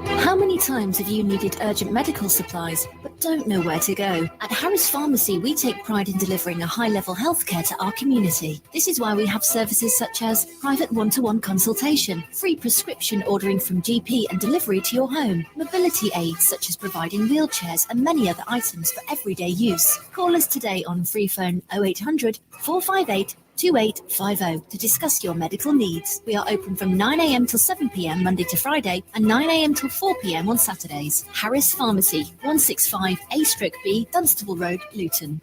Speaker 22: How many times have you needed urgent medical supplies but don't know where to go? At Harris Pharmacy, we take pride in delivering a high-level healthcare to our community. This is why we have services such as private one-to-one consultation, free prescription ordering from GP and delivery to your home, mobility aids such as providing wheelchairs and many other items for everyday use. Call us today on free phone 0800 458 2850 to discuss your medical needs. We are open from 9 a.m. till 7 p.m. Monday to Friday and 9 a.m. till 4 p.m. on Saturdays. Harris Pharmacy, 165 A/B, Dunstable Road, Luton.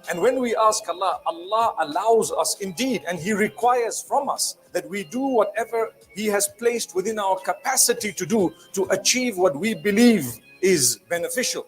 Speaker 23: And when we ask Allah, Allah allows us indeed, and He requires from us that we do whatever He has placed within our capacity to do to achieve what we believe is beneficial.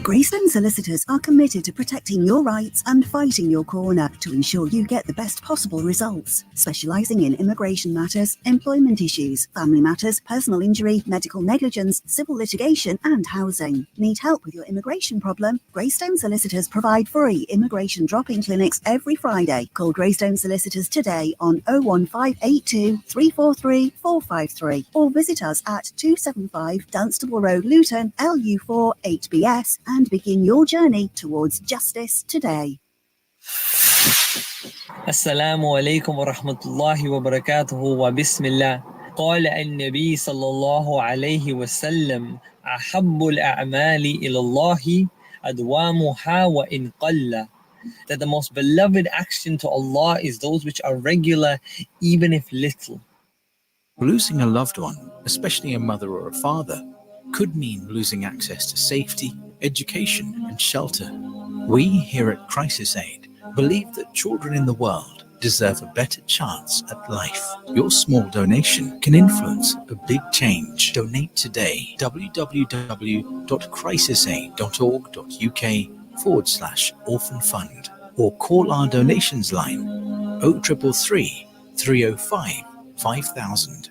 Speaker 24: Greystone Solicitors are committed to protecting your rights and fighting your corner to ensure you get the best possible results. Specialising in immigration matters, employment issues, family matters, personal injury, medical negligence, civil litigation and housing. Need help with your immigration problem? Greystone Solicitors provide free immigration drop-in clinics every Friday. Call Greystone Solicitors today on 01582 343 453 or visit us at 275 Dunstable Road, Luton, LU4 8BS and begin your journey towards justice today.
Speaker 17: Assalamu alaikum wa rahmatullahi wa barakatuhu wa bismillah. قال النبي صلى الله عليه وسلم أحب الأعمال إلى الله أدوامها وإن قل. That the most beloved action to Allah is those which are regular, even if little.
Speaker 16: Losing a loved one, especially a mother or a father, could mean losing access to safety, education and shelter. We here at Crisis Aid believe that children in the world deserve a better chance at life. Your small donation can influence a big change. Donate today. www.crisisaid.org.uk/orphan fund or call our donations line 0333 305 5000.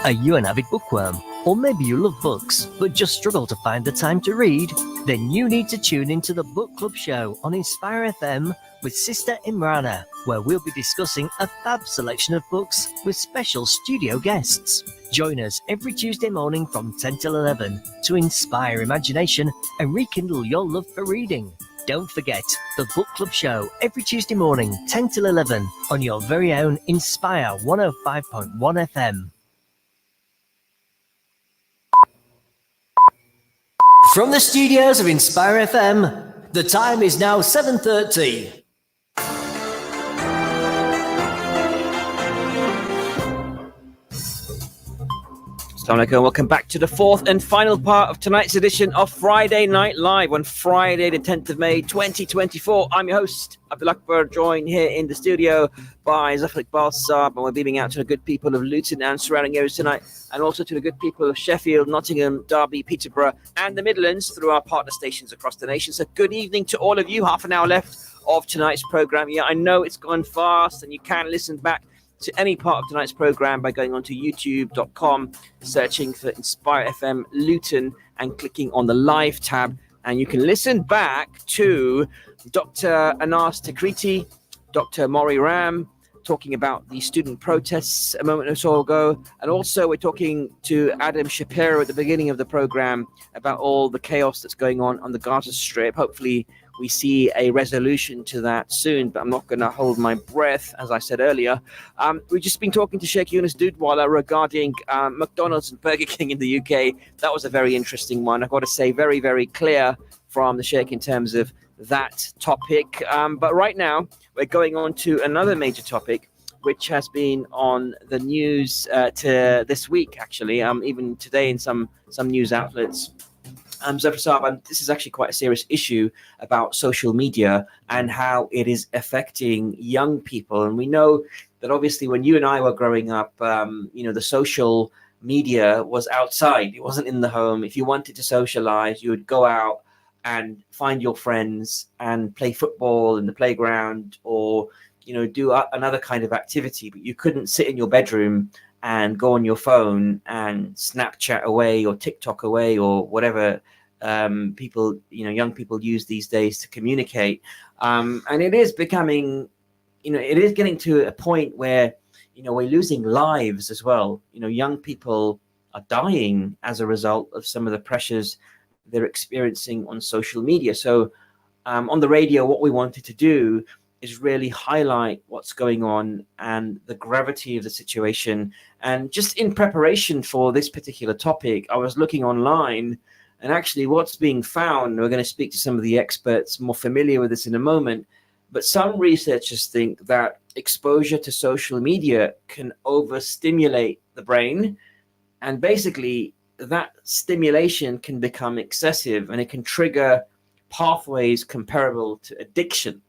Speaker 7: Are you an avid bookworm? Or maybe you love books, but just struggle to find the time to read? Then you need to tune into the Book Club Show on Inspire FM with Sister Imrana, where we'll be discussing a fab selection of books with special studio guests. Join us every Tuesday morning from 10 till 11 to inspire imagination and rekindle your love for reading. Don't forget the Book Club Show every Tuesday morning, 10 till 11 on your very own Inspire 105.1 FM. From the studios of Inspire FM, the time is now 7:30.
Speaker 1: Assalamu alaikum. Welcome back to the fourth and final part of tonight's edition of Friday Night Live on Friday, the 10th of May, 2024. I'm your host, Abdul Akbar, joined here in the studio by Zafar Iqbal Saab, and we're beaming out to the good people of Luton and surrounding areas tonight, and also to the good people of Sheffield, Nottingham, Derby, Peterborough, and the Midlands through our partner stations across the nation. So good evening to all of you. Half an hour left of tonight's program. Yeah, I know it's gone fast, and you can listen back to any part of tonight's program by going onto youtube.com, searching for Inspire FM Luton and clicking on the live tab, and you can listen back to Dr. Anas Takriti, Dr. Maury Ram talking about the student protests a moment or so ago, and also we're talking to Adam Shapiro at the beginning of the program about all the chaos that's going on the Gaza Strip. Hopefully we see a resolution to that soon, but I'm not going to hold my breath, as I said earlier. We've just been talking to Sheikh Yunus Dudwala regarding McDonald's and Burger King in the UK. That was a very interesting one. I've got to say, very, very clear from the Sheikh in terms of that topic. But right now, we're going on to another major topic, which has been on the news to this week, actually, even today in some news outlets. Zafar Saab, and this is actually quite a serious issue about social media and how it is affecting young people. And we know that obviously when you and I were growing up, the social media was outside. It wasn't in the home. If you wanted to socialize, you would go out and find your friends and play football in the playground, or do another kind of activity. But you couldn't sit in your bedroom and go on your phone and Snapchat away or TikTok away or whatever young people use these days to communicate. And it is becoming, it is getting to a point where, we're losing lives as well. Young people are dying as a result of some of the pressures they're experiencing on social media. So on the radio, what we wanted to do is really highlight what's going on and the gravity of the situation. And just in preparation for this particular topic, I was looking online, and actually what's being found, we're going to speak to some of the experts more familiar with this in a moment, but some researchers think that exposure to social media can overstimulate the brain, and basically that stimulation can become excessive and it can trigger pathways comparable to addiction,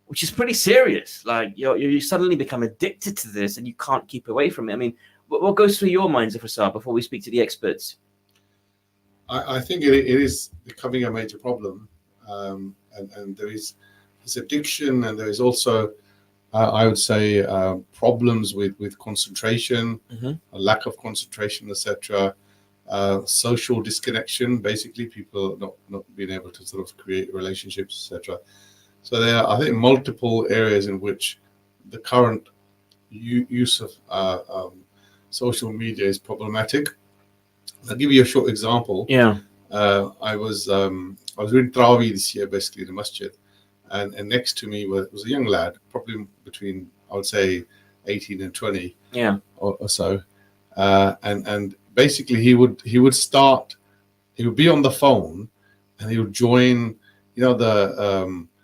Speaker 1: which is pretty serious. Like you suddenly become addicted to this and you can't keep away from it. I mean, what goes through your minds, Fasar, before we speak to the experts?
Speaker 3: I think it is becoming a major problem, and there is this addiction, and there is also, I would say, problems with concentration, a lack of concentration, etc. Social disconnection, basically people not being able to sort of create relationships, etc. So there are, I think, multiple areas in which the current use of social media is problematic. I'll give you a short example.
Speaker 1: Yeah.
Speaker 3: I was doing Tarawih this year, basically in the masjid, and next to me was a young lad, probably between, I would say, 18 and 20, or so, and basically he would be on the phone, and he would join, the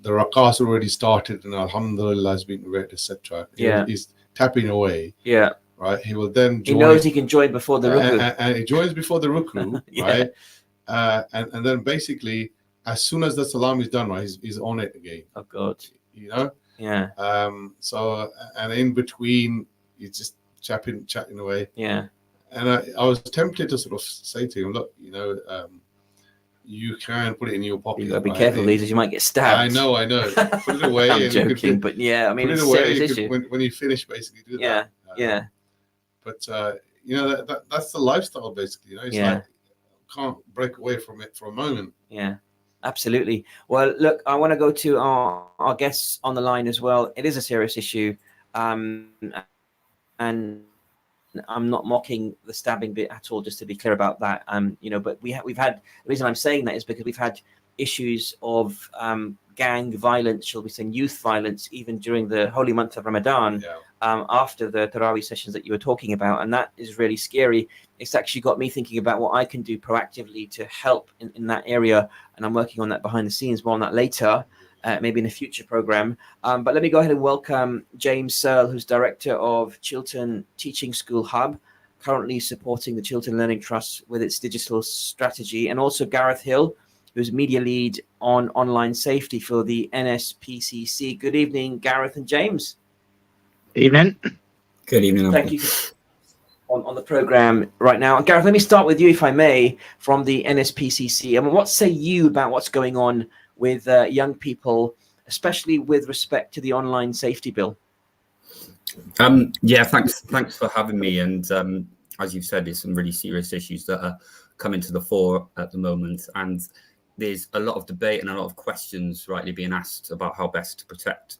Speaker 3: rakahs already started, and Alhamdulillah has been read, etc.
Speaker 1: Yeah.
Speaker 3: He's tapping away.
Speaker 1: Yeah.
Speaker 3: Right. He will then join.
Speaker 1: He knows he can join before the ruku.
Speaker 3: And he joins before the ruku, right? And then basically, as soon as the salam is done, right, he's on it again.
Speaker 1: Oh God.
Speaker 3: Yeah. So, and in between, he's just chatting away.
Speaker 1: Yeah.
Speaker 3: And I was tempted to sort of say to him, look, you can put it in your pocket.
Speaker 1: You gotta be careful, these, as you might get stabbed.
Speaker 3: I know. Put it away.
Speaker 1: I'm joking, but yeah, I mean, it's a serious issue.
Speaker 3: When you finish, basically do that.
Speaker 1: Yeah.
Speaker 3: But you know, that's the lifestyle basically. You know, it's like can't break away from it for a moment.
Speaker 1: Yeah, absolutely. Well, look, I want to go to our guests on the line as well. It is a serious issue, and I'm not mocking the stabbing bit at all, just to be clear about that. You know, but we've had, the reason I'm saying that is because we've had issues of gang violence, shall we say, youth violence, even during the holy month of Ramadan, after the Tarawih sessions that you were talking about. And that is really scary. It's actually got me thinking about what I can do proactively to help in that area. And I'm working on that behind the scenes, more on that later, maybe in a future program. But let me go ahead and welcome James Searle, who's director of Chiltern Teaching School Hub, currently supporting the Chiltern Learning Trust with its digital strategy, and also Gareth Hill, who's media lead on online safety for the NSPCC. Good evening, Gareth and James.
Speaker 4: Evening. Good evening.
Speaker 1: Thank you on the program right now. And Gareth, let me start with you, if I may, from the NSPCC. I mean, what say you about what's going on with young people, especially with respect to the online safety bill?
Speaker 4: Yeah, thanks for having me. And as you've said, there's some really serious issues that are coming to the fore at the moment. And there's a lot of debate and a lot of questions rightly being asked about how best to protect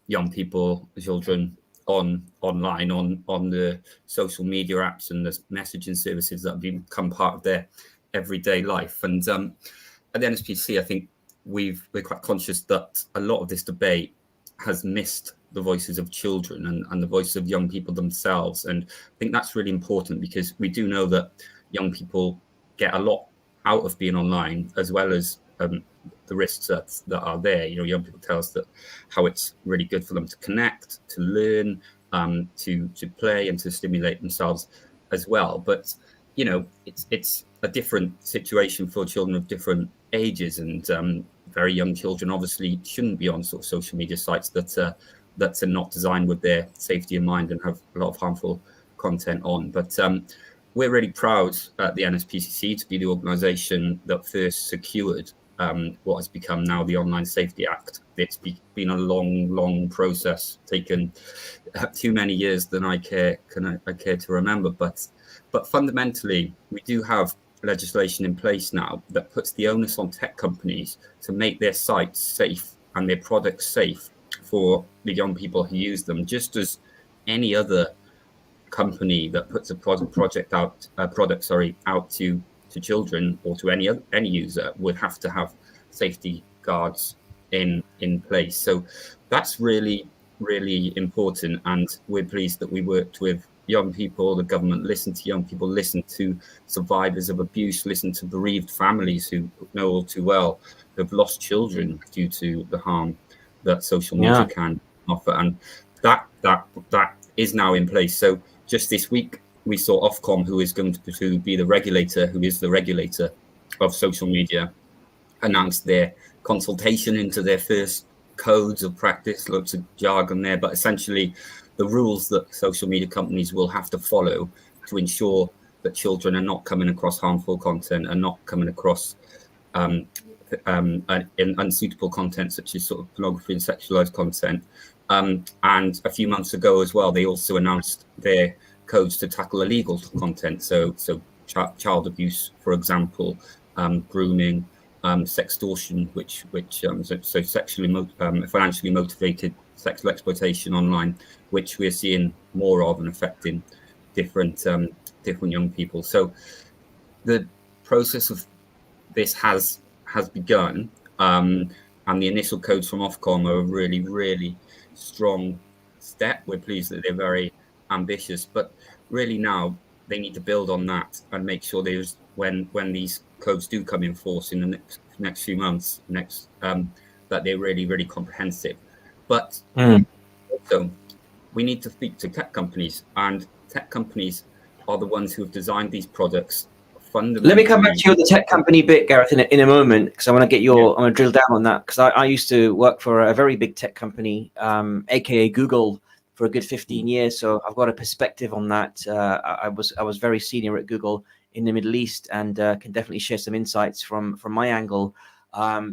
Speaker 4: young people, children online, on the social media apps and the messaging services that have become part of their everyday life. And at the NSPC, I think we're quite conscious that a lot of this debate has missed the voices of children and the voices of young people themselves. And I think that's really important, because we do know that young people get a lot out of being online, as well as the risks that are there. You know, young people tell us that how it's really good for them to connect, to learn, to play, and to stimulate themselves as well. But you know, it's a different situation for children of different ages, and very young children obviously shouldn't be on sort of social media sites that are not designed with their safety in mind and have a lot of harmful content on. But we're really proud at the NSPCC to be the organisation that first secured what has become now the Online Safety Act. It's been a long process, taken too many years than I care to remember. But fundamentally, we do have legislation in place now that puts the onus on tech companies to make their sites safe and their products safe for the young people who use them, just as any other company that puts a product out to children or to any user would have to have safety guards in place. So that's really important, and we're pleased that we worked with young people. The government listened to young people, listened to survivors of abuse, listened to bereaved families who know all too well who've lost children due to the harm that social media can offer, and that is now in place. So just this week we saw Ofcom, who is going to be the regulator, who is the regulator of social media, announce their consultation into their first codes of practice. Lots of jargon there, but essentially the rules that social media companies will have to follow to ensure that children are not coming across harmful content and not coming across unsuitable content, such as sort of pornography and sexualized content. And a few months ago as well, they also announced their codes to tackle illegal content. So child abuse, for example, grooming, sextortion, so sexually financially motivated sexual exploitation online, which we're seeing more of and affecting different young people. So the process of this has begun, and the initial codes from Ofcom are a really strong step. We're pleased that they're very ambitious, but really now they need to build on that and make sure there's when these codes do come in force in the next few months, that they're really comprehensive. But also we need to speak to tech companies, and tech companies are the ones who have designed these products.
Speaker 1: Let me come back to you on the tech company bit, Gareth, in a moment, because I want to get your, I want to drill down on that, because I used to work for a very big tech company, aka Google, for a good 15 years. So I've got a perspective on that. I was very senior at Google in the Middle East, and can definitely share some insights from my angle,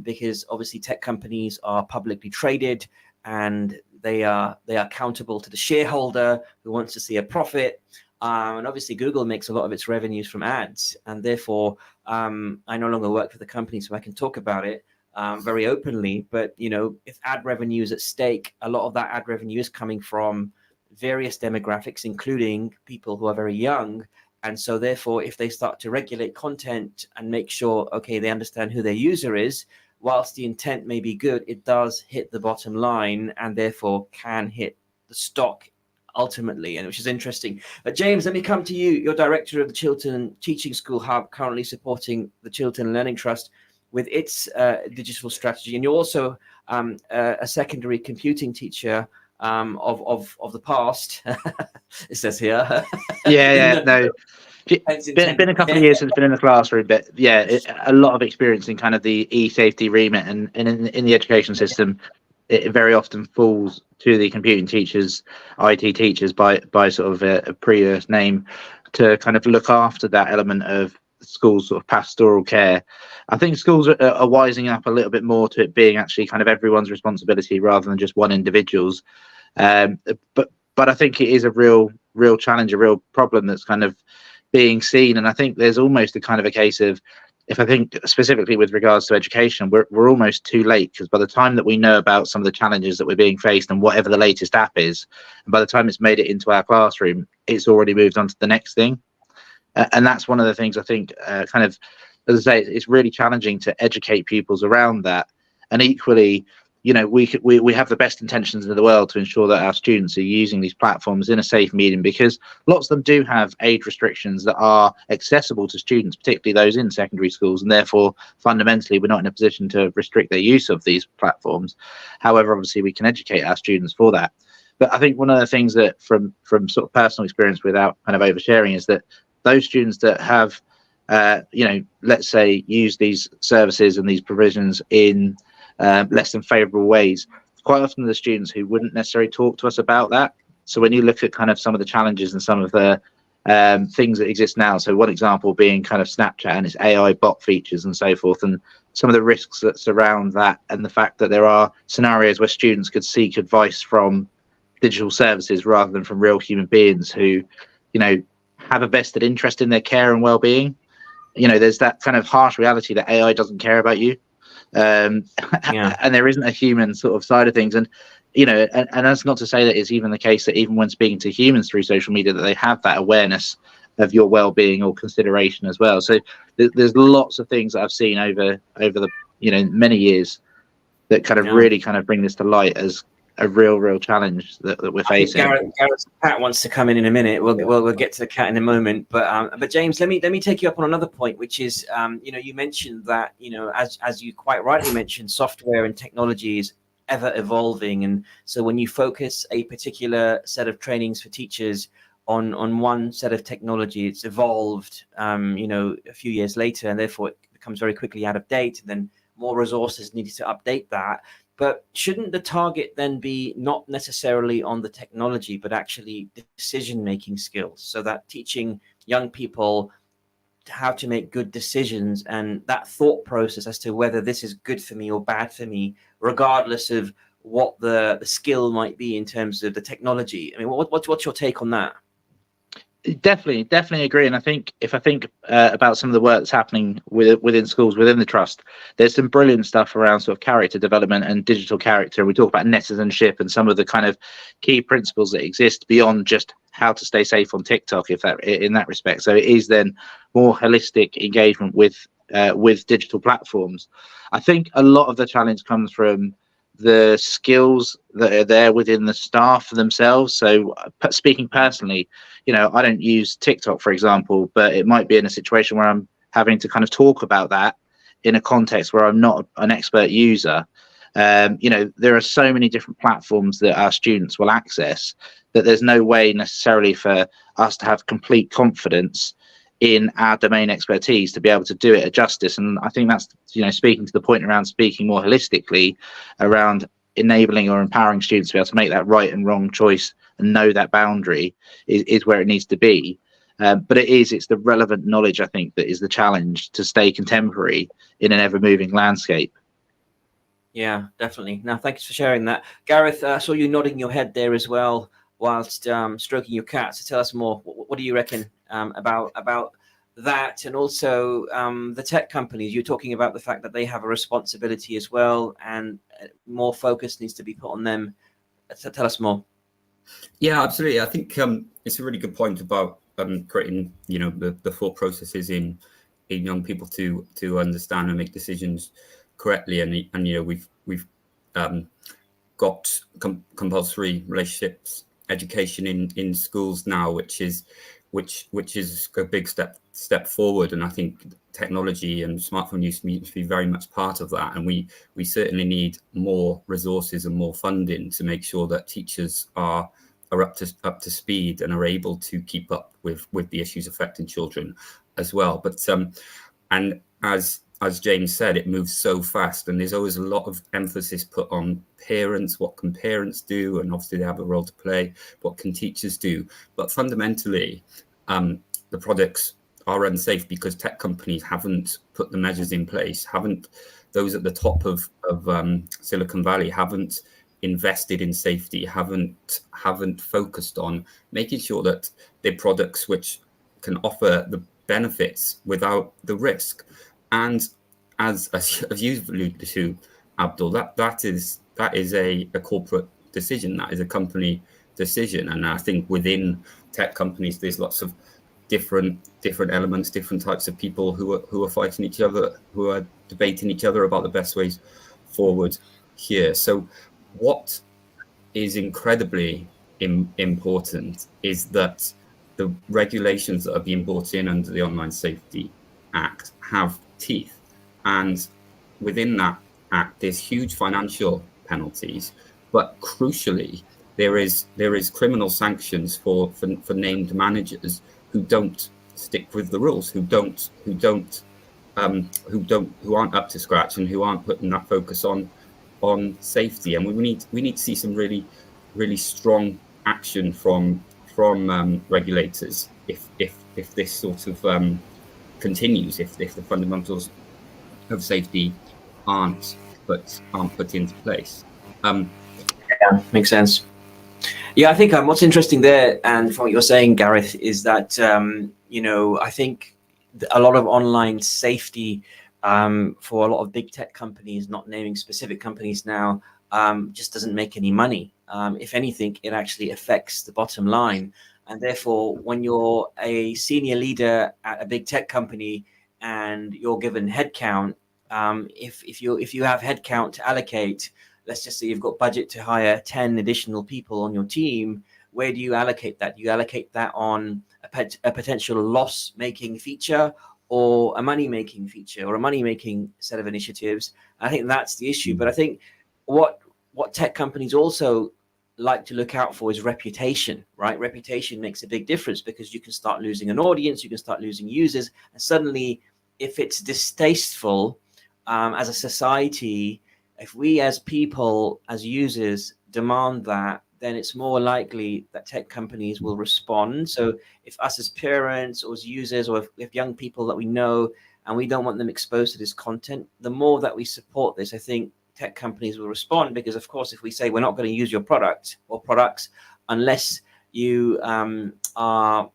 Speaker 1: because obviously tech companies are publicly traded, and they are accountable to the shareholder who wants to see a profit. And obviously Google makes a lot of its revenues from ads, and therefore I no longer work for the company, so I can talk about it very openly. But if ad revenue is at stake, a lot of that ad revenue is coming from various demographics, including people who are very young. And so therefore, if they start to regulate content and make sure, okay, they understand who their user is, whilst the intent may be good, it does hit the bottom line and therefore can hit the stock ultimately, and which is interesting. James, let me come to you. You're director of the Chiltern Teaching School Hub, currently supporting the Chiltern Learning Trust with its digital strategy. And you're also a secondary computing teacher of the past. It says here.
Speaker 5: No. Been a couple of years since been in the classroom, but a lot of experience in kind of the e-safety remit, and in the education system, it very often falls to the computing teachers, IT teachers by sort of a previous name to kind of look after that element of schools' sort of pastoral care. I think schools are wising up a little bit more to it being actually kind of everyone's responsibility rather than just one individual's. But I think it is a real challenge, a real problem that's kind of being seen. And I think there's almost a kind of a case of, if I think specifically with regards to education, we're almost too late, because by the time that we know about some of the challenges that we're being faced and whatever the latest app is, and by the time it's made it into our classroom, it's already moved on to the next thing. And that's one of the things I think kind of, as I say, it's really challenging to educate pupils around that. And equally, we have the best intentions in the world to ensure that our students are using these platforms in a safe medium, because lots of them do have age restrictions that are accessible to students, particularly those in secondary schools, and therefore fundamentally we're not in a position to restrict their use of these platforms. However, obviously we can educate our students for that. But I think one of the things that from sort of personal experience, without kind of oversharing, is that those students that have let's say use these services and these provisions in less than favorable ways, quite often the students who wouldn't necessarily talk to us about that. So when you look at kind of some of the challenges and some of the things that exist now, so one example being kind of Snapchat and its AI bot features and so forth, and some of the risks that surround that, and the fact that there are scenarios where students could seek advice from digital services rather than from real human beings who have a vested interest in their care and well-being. There's that kind of harsh reality that AI doesn't care about you. And there isn't a human sort of side of things, and and that's not to say that it's even the case that even when speaking to humans through social media, that they have that awareness of your well-being or consideration as well. So there's lots of things that I've seen over the many years that kind of really kind of bring this to light as a real challenge that we're facing.
Speaker 1: Gareth's cat wants to come in a minute. We'll get to the cat in a moment. But James, let me take you up on another point, which is you mentioned that as you quite rightly mentioned, software and technology is ever evolving, and so when you focus a particular set of trainings for teachers on one set of technology, it's evolved a few years later, and therefore it becomes very quickly out of date, and then more resources needed to update that. But shouldn't the target then be not necessarily on the technology, but actually decision-making skills, so that teaching young people how to make good decisions and that thought process as to whether this is good for me or bad for me, regardless of what the skill might be in terms of the technology? I mean, what's your take on that?
Speaker 5: Definitely agree. And I think if I think about some of the work that's happening within schools, within the trust, there's some brilliant stuff around sort of character development and digital character. We talk about netizenship and some of the kind of key principles that exist beyond just how to stay safe on TikTok, in that respect. So it is then more holistic engagement with digital platforms. I think a lot of the challenge comes from the skills that are there within the staff themselves. So speaking personally, I don't use TikTok, for example, but it might be in a situation where I'm having to kind of talk about that in a context where I'm not an expert user. There are so many different platforms that our students will access that there's no way necessarily for us to have complete confidence in our domain expertise to be able to do it justice. And I think that's, speaking to the point around speaking more holistically around enabling or empowering students to be able to make that right and wrong choice and know that boundary is where it needs to be. But it's the relevant knowledge, I think, that is the challenge to stay contemporary in an ever-moving landscape.
Speaker 1: Yeah, definitely. Now, thanks for sharing that. Gareth, I saw you nodding your head there as well. whilst stroking your cat. So tell us more. What do you reckon about that? And also the tech companies, you're talking about the fact that they have a responsibility as well, and more focus needs to be put on them. So tell us more.
Speaker 4: Yeah, absolutely. I think it's a really good point about creating, the thought processes in young people to understand and make decisions correctly. And we've got compulsory relationships education in schools now, which is a big step forward. And I think technology and smartphone use needs to be very much part of that. And we certainly need more resources and more funding to make sure that teachers are up to speed and are able to keep up with the issues affecting children as well. But and as James said, it moves so fast, and there's always a lot of emphasis put on parents. What can parents do? And obviously they have a role to play. What can teachers do? But fundamentally, the products are unsafe because tech companies haven't put the measures in place, those at the top of Silicon Valley haven't invested in safety, haven't focused on making sure that they're products which can offer the benefits without the risk. And as you've alluded to, Abdul, that is a corporate decision, that is a company decision. And I think within tech companies, there's lots of different elements, different types of people who are fighting each other, who are debating each other about the best ways forward here. So what is incredibly important is that the regulations that are being brought in under the Online Safety Act have teeth, and within that act there's huge financial penalties, but crucially there is criminal sanctions for named managers who don't stick with the rules, who aren't up to scratch, and who aren't putting that focus on safety. And we need to see some really strong action from regulators if this sort of continues, if the fundamentals of safety aren't put into place.
Speaker 1: Yeah, makes sense. Yeah, I think what's interesting there, and from what you're saying, Gareth, is that I think a lot of online safety for a lot of big tech companies, not naming specific companies now, just doesn't make any money. If anything, it actually affects the bottom line. And therefore, when you're a senior leader at a big tech company and you're given headcount, if you have headcount to allocate, let's just say you've got budget to hire 10 additional people on your team, where do you allocate that? Do you allocate that on a potential loss-making feature, or a money-making feature, or a money-making set of initiatives? I think that's the issue. But I think what tech companies also like to look out for is reputation, right? Reputation makes a big difference, because you can start losing an audience, you can start losing users, and suddenly, if it's distasteful as a society, if we as people, as users, demand that, then it's more likely that tech companies will respond. So if us as parents or as users, or if young people that we know and we don't want them exposed to this content, the more that we support this, I think tech companies will respond. Because of course, if we say we're not going to use your product or products unless you are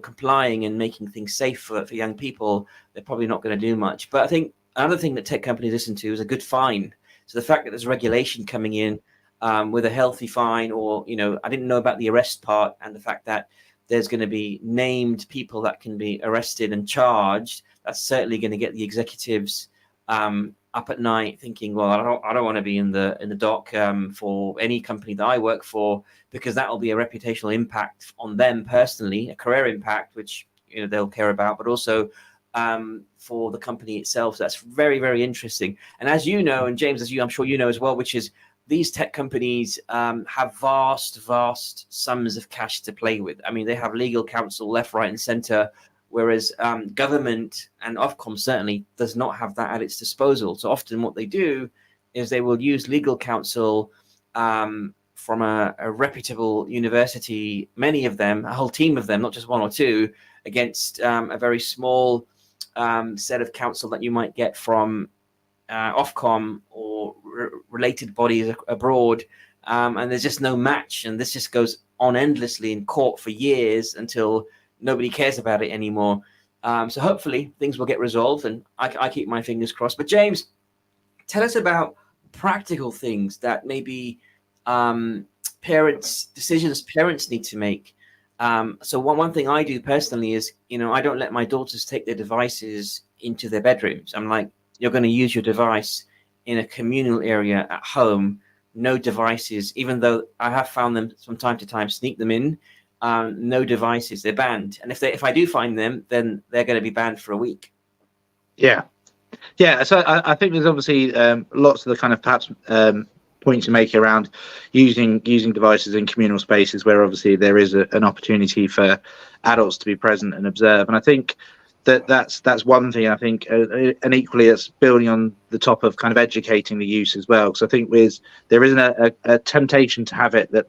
Speaker 1: complying and making things safe for young people, they're probably not going to do much. But I think another thing that tech companies listen to is a good fine. So the fact that there's regulation coming in with a healthy fine, or I didn't know about the arrest part, and the fact that there's going to be named people that can be arrested and charged, that's certainly going to get the executives up at night thinking, well, I don't want to be in the dock for any company that I work for, because that will be a reputational impact on them personally, a career impact, which they'll care about, but also for the company itself. So that's very, very interesting. And as you know, and James, I'm sure you know as well, which is these tech companies have vast sums of cash to play with. I mean, they have legal counsel left, right, and center, whereas government and Ofcom certainly does not have that at its disposal. So often what they do is they will use legal counsel from a reputable university, many of them, a whole team of them, not just one or two, against a very small set of counsel that you might get from Ofcom or related bodies abroad, and there's just no match, and this just goes on endlessly in court for years until nobody cares about it anymore. So hopefully things will get resolved, and I keep my fingers crossed. But James, tell us about practical things that maybe decisions parents need to make. So one thing I do personally is, I don't let my daughters take their devices into their bedrooms. I'm like, you're going to use your device in a communal area at home. No devices, even though I have found them from time to time, sneak them in. No devices, they're banned. And if I do find them, then they're going to be banned for a week.
Speaker 5: Yeah. So I think there's obviously lots of the kind of perhaps points you make around using devices in communal spaces where obviously there is an opportunity for adults to be present and observe. And I think that's one thing. I think, and equally, it's building on the top of kind of educating the use as well. Because I think there isn't a temptation to have it that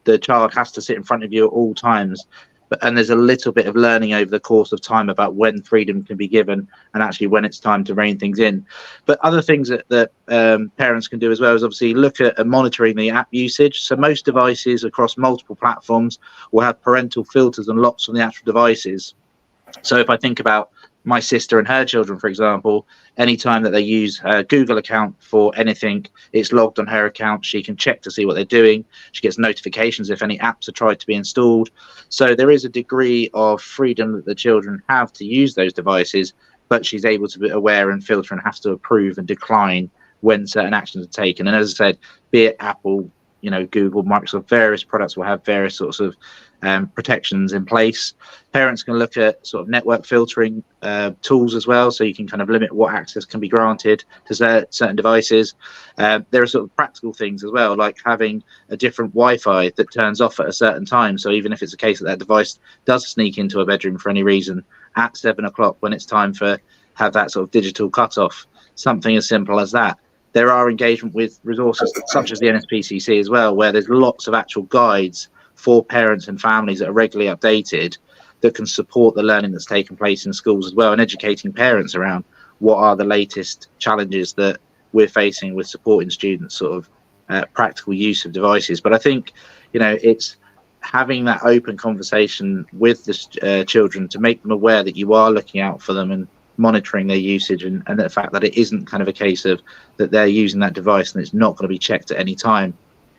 Speaker 5: the child has to sit in front of you at all times. And there's a little bit of learning over the course of time about when freedom can be given and actually when it's time to rein things in. But other things that parents can do as well is obviously look at monitoring the app usage. So most devices across multiple platforms will have parental filters and locks on the actual devices. So if I think about my sister and her children, for example, anytime that they use her Google account for anything, it's logged on her account. She can check to see what they're doing. She gets notifications if any apps are tried to be installed. So there is a degree of freedom that the children have to use those devices, but she's able to be aware and filter and has to approve and decline when certain actions are taken. And as I said, be it Apple, Google, Microsoft, various products will have various sorts of protections in place. Parents can look at sort of network filtering tools as well, so you can kind of limit what access can be granted to certain devices. There are sort of practical things as well, like having a different Wi-Fi that turns off at a certain time. So even if it's a case that device does sneak into a bedroom for any reason at 7 o'clock when it's time for have that sort of digital cutoff, something as simple as that. There are engagement with resources such as the NSPCC as well, where there's lots of actual guides for parents and families that are regularly updated that can support the learning that's taken place in schools as well, and educating parents around what are the latest challenges that we're facing with supporting students' sort of practical use of devices. But I think, it's having that open conversation with the children to make them aware that you are looking out for them and monitoring their usage, and the fact that it isn't kind of a case of that they're using that device and it's not going to be checked at any time.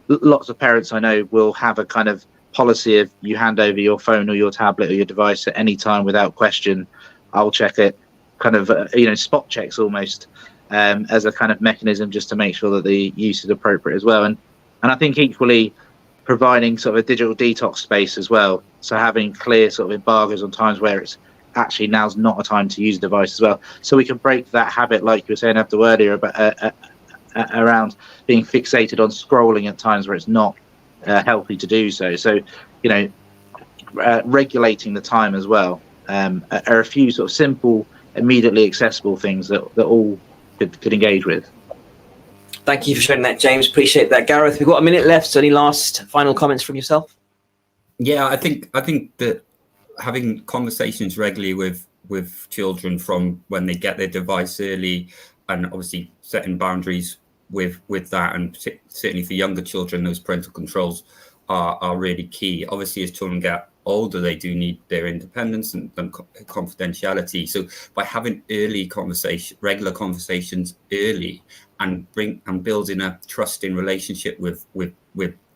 Speaker 5: Lots of parents I know will have a kind of policy of you hand over your phone or your tablet or your device at any time without question. I'll check it, kind of spot checks almost, as a kind of mechanism just to make sure that the use is appropriate as well. And I think equally providing sort of a digital detox space as well, so having clear sort of embargoes on times where it's actually now's not a time to use a device as well, so we can break that habit, like you were saying Abdul earlier, about around being fixated on scrolling at times where it's not healthy to do so. So regulating the time as well are a few sort of simple, immediately accessible things that all could engage with.
Speaker 1: Thank you for sharing that, James. Appreciate that. Gareth, we've got a minute left, so any last final comments from yourself?
Speaker 4: Yeah, I think that having conversations regularly with children from when they get their device early, and obviously setting boundaries with that, and certainly for younger children, those parental controls are really key. Obviously, as children get older, they do need their independence and confidentiality. So by having regular conversations early, and building a trusting relationship with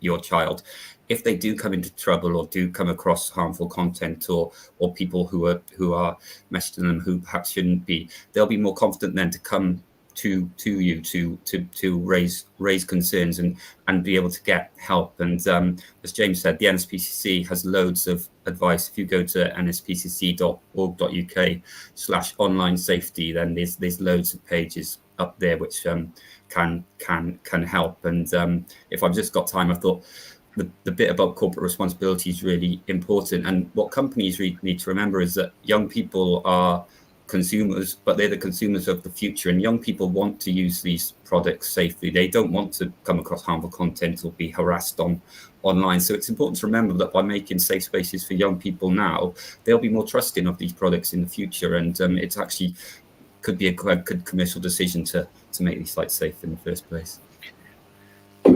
Speaker 4: your child, if they do come into trouble or do come across harmful content or people who are messaging them who perhaps shouldn't be, they'll be more confident then to come to you to raise concerns and be able to get help. And as James said, the NSPCC has loads of advice. If you go to nspcc.org.uk/online safety, then there's loads of pages up there which can help. And if I've just got time, I thought the bit about corporate responsibility is really important. And what companies need to remember is that young people are consumers, but they're the consumers of the future, and young people want to use these products safely. They don't want to come across harmful content or be harassed online. So it's important to remember that by making safe spaces for young people now, they'll be more trusting of these products in the future, and it's actually could be a good commercial decision to make these sites safe in the first place.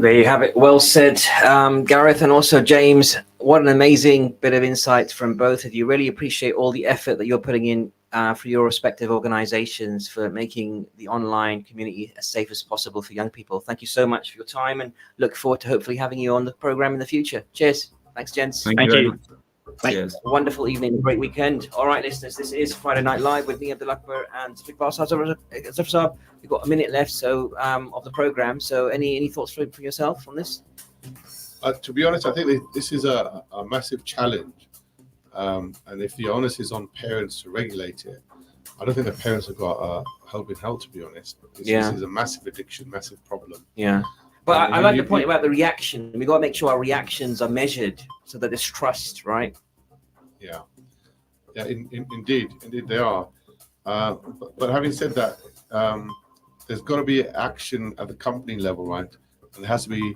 Speaker 1: There you have it. Well said, Gareth, and also James. What an amazing bit of insight from both of you. Really appreciate all the effort that you're putting in for your respective organizations for making the online community as safe as possible for young people. Thank you so much for your time, and look forward to hopefully having you on the program in the future. Cheers. Thanks, gents.
Speaker 4: Thank you.
Speaker 1: Cheers. Wonderful evening, great weekend. All right, listeners, this is Friday Night Live with me, Abdul Akbar, and Iqbal Saab. We've got a minute left of the program. So any thoughts for yourself on this?
Speaker 3: To be honest, I think this is a massive challenge. And if the onus is on parents to regulate it, I don't think the parents have got a helping hand, to be honest. This is a massive addiction, massive problem.
Speaker 1: Yeah. But I like the point about the reaction. We got to make sure our reactions are measured so that there's trust, right?
Speaker 3: Yeah. Yeah, indeed they are. But having said that, there's got to be action at the company level, right? And there has to be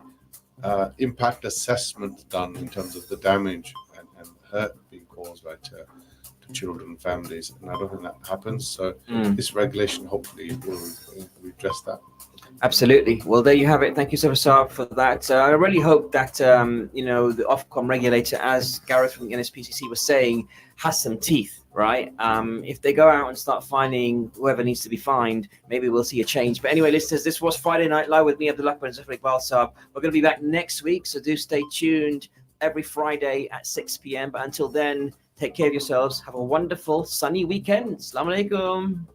Speaker 3: impact assessment done in terms of the damage and hurt being caused, right, to children and families. And I don't think that happens. So this regulation hopefully will address that.
Speaker 1: Absolutely. Well, there you have it. Thank you, Saab, for that. I really hope that the Ofcom regulator, as Gareth from the NSPCC was saying, has some teeth, right? If they go out and start finding whoever needs to be fined, maybe we'll see a change. But anyway, listeners, this was Friday Night Live with me, Abdul Akbar, and Zafar Iqbal Saab. We're going to be back next week, so do stay tuned every Friday at 6 p.m. But until then, take care of yourselves. Have a wonderful sunny weekend. Assalamu alaikum.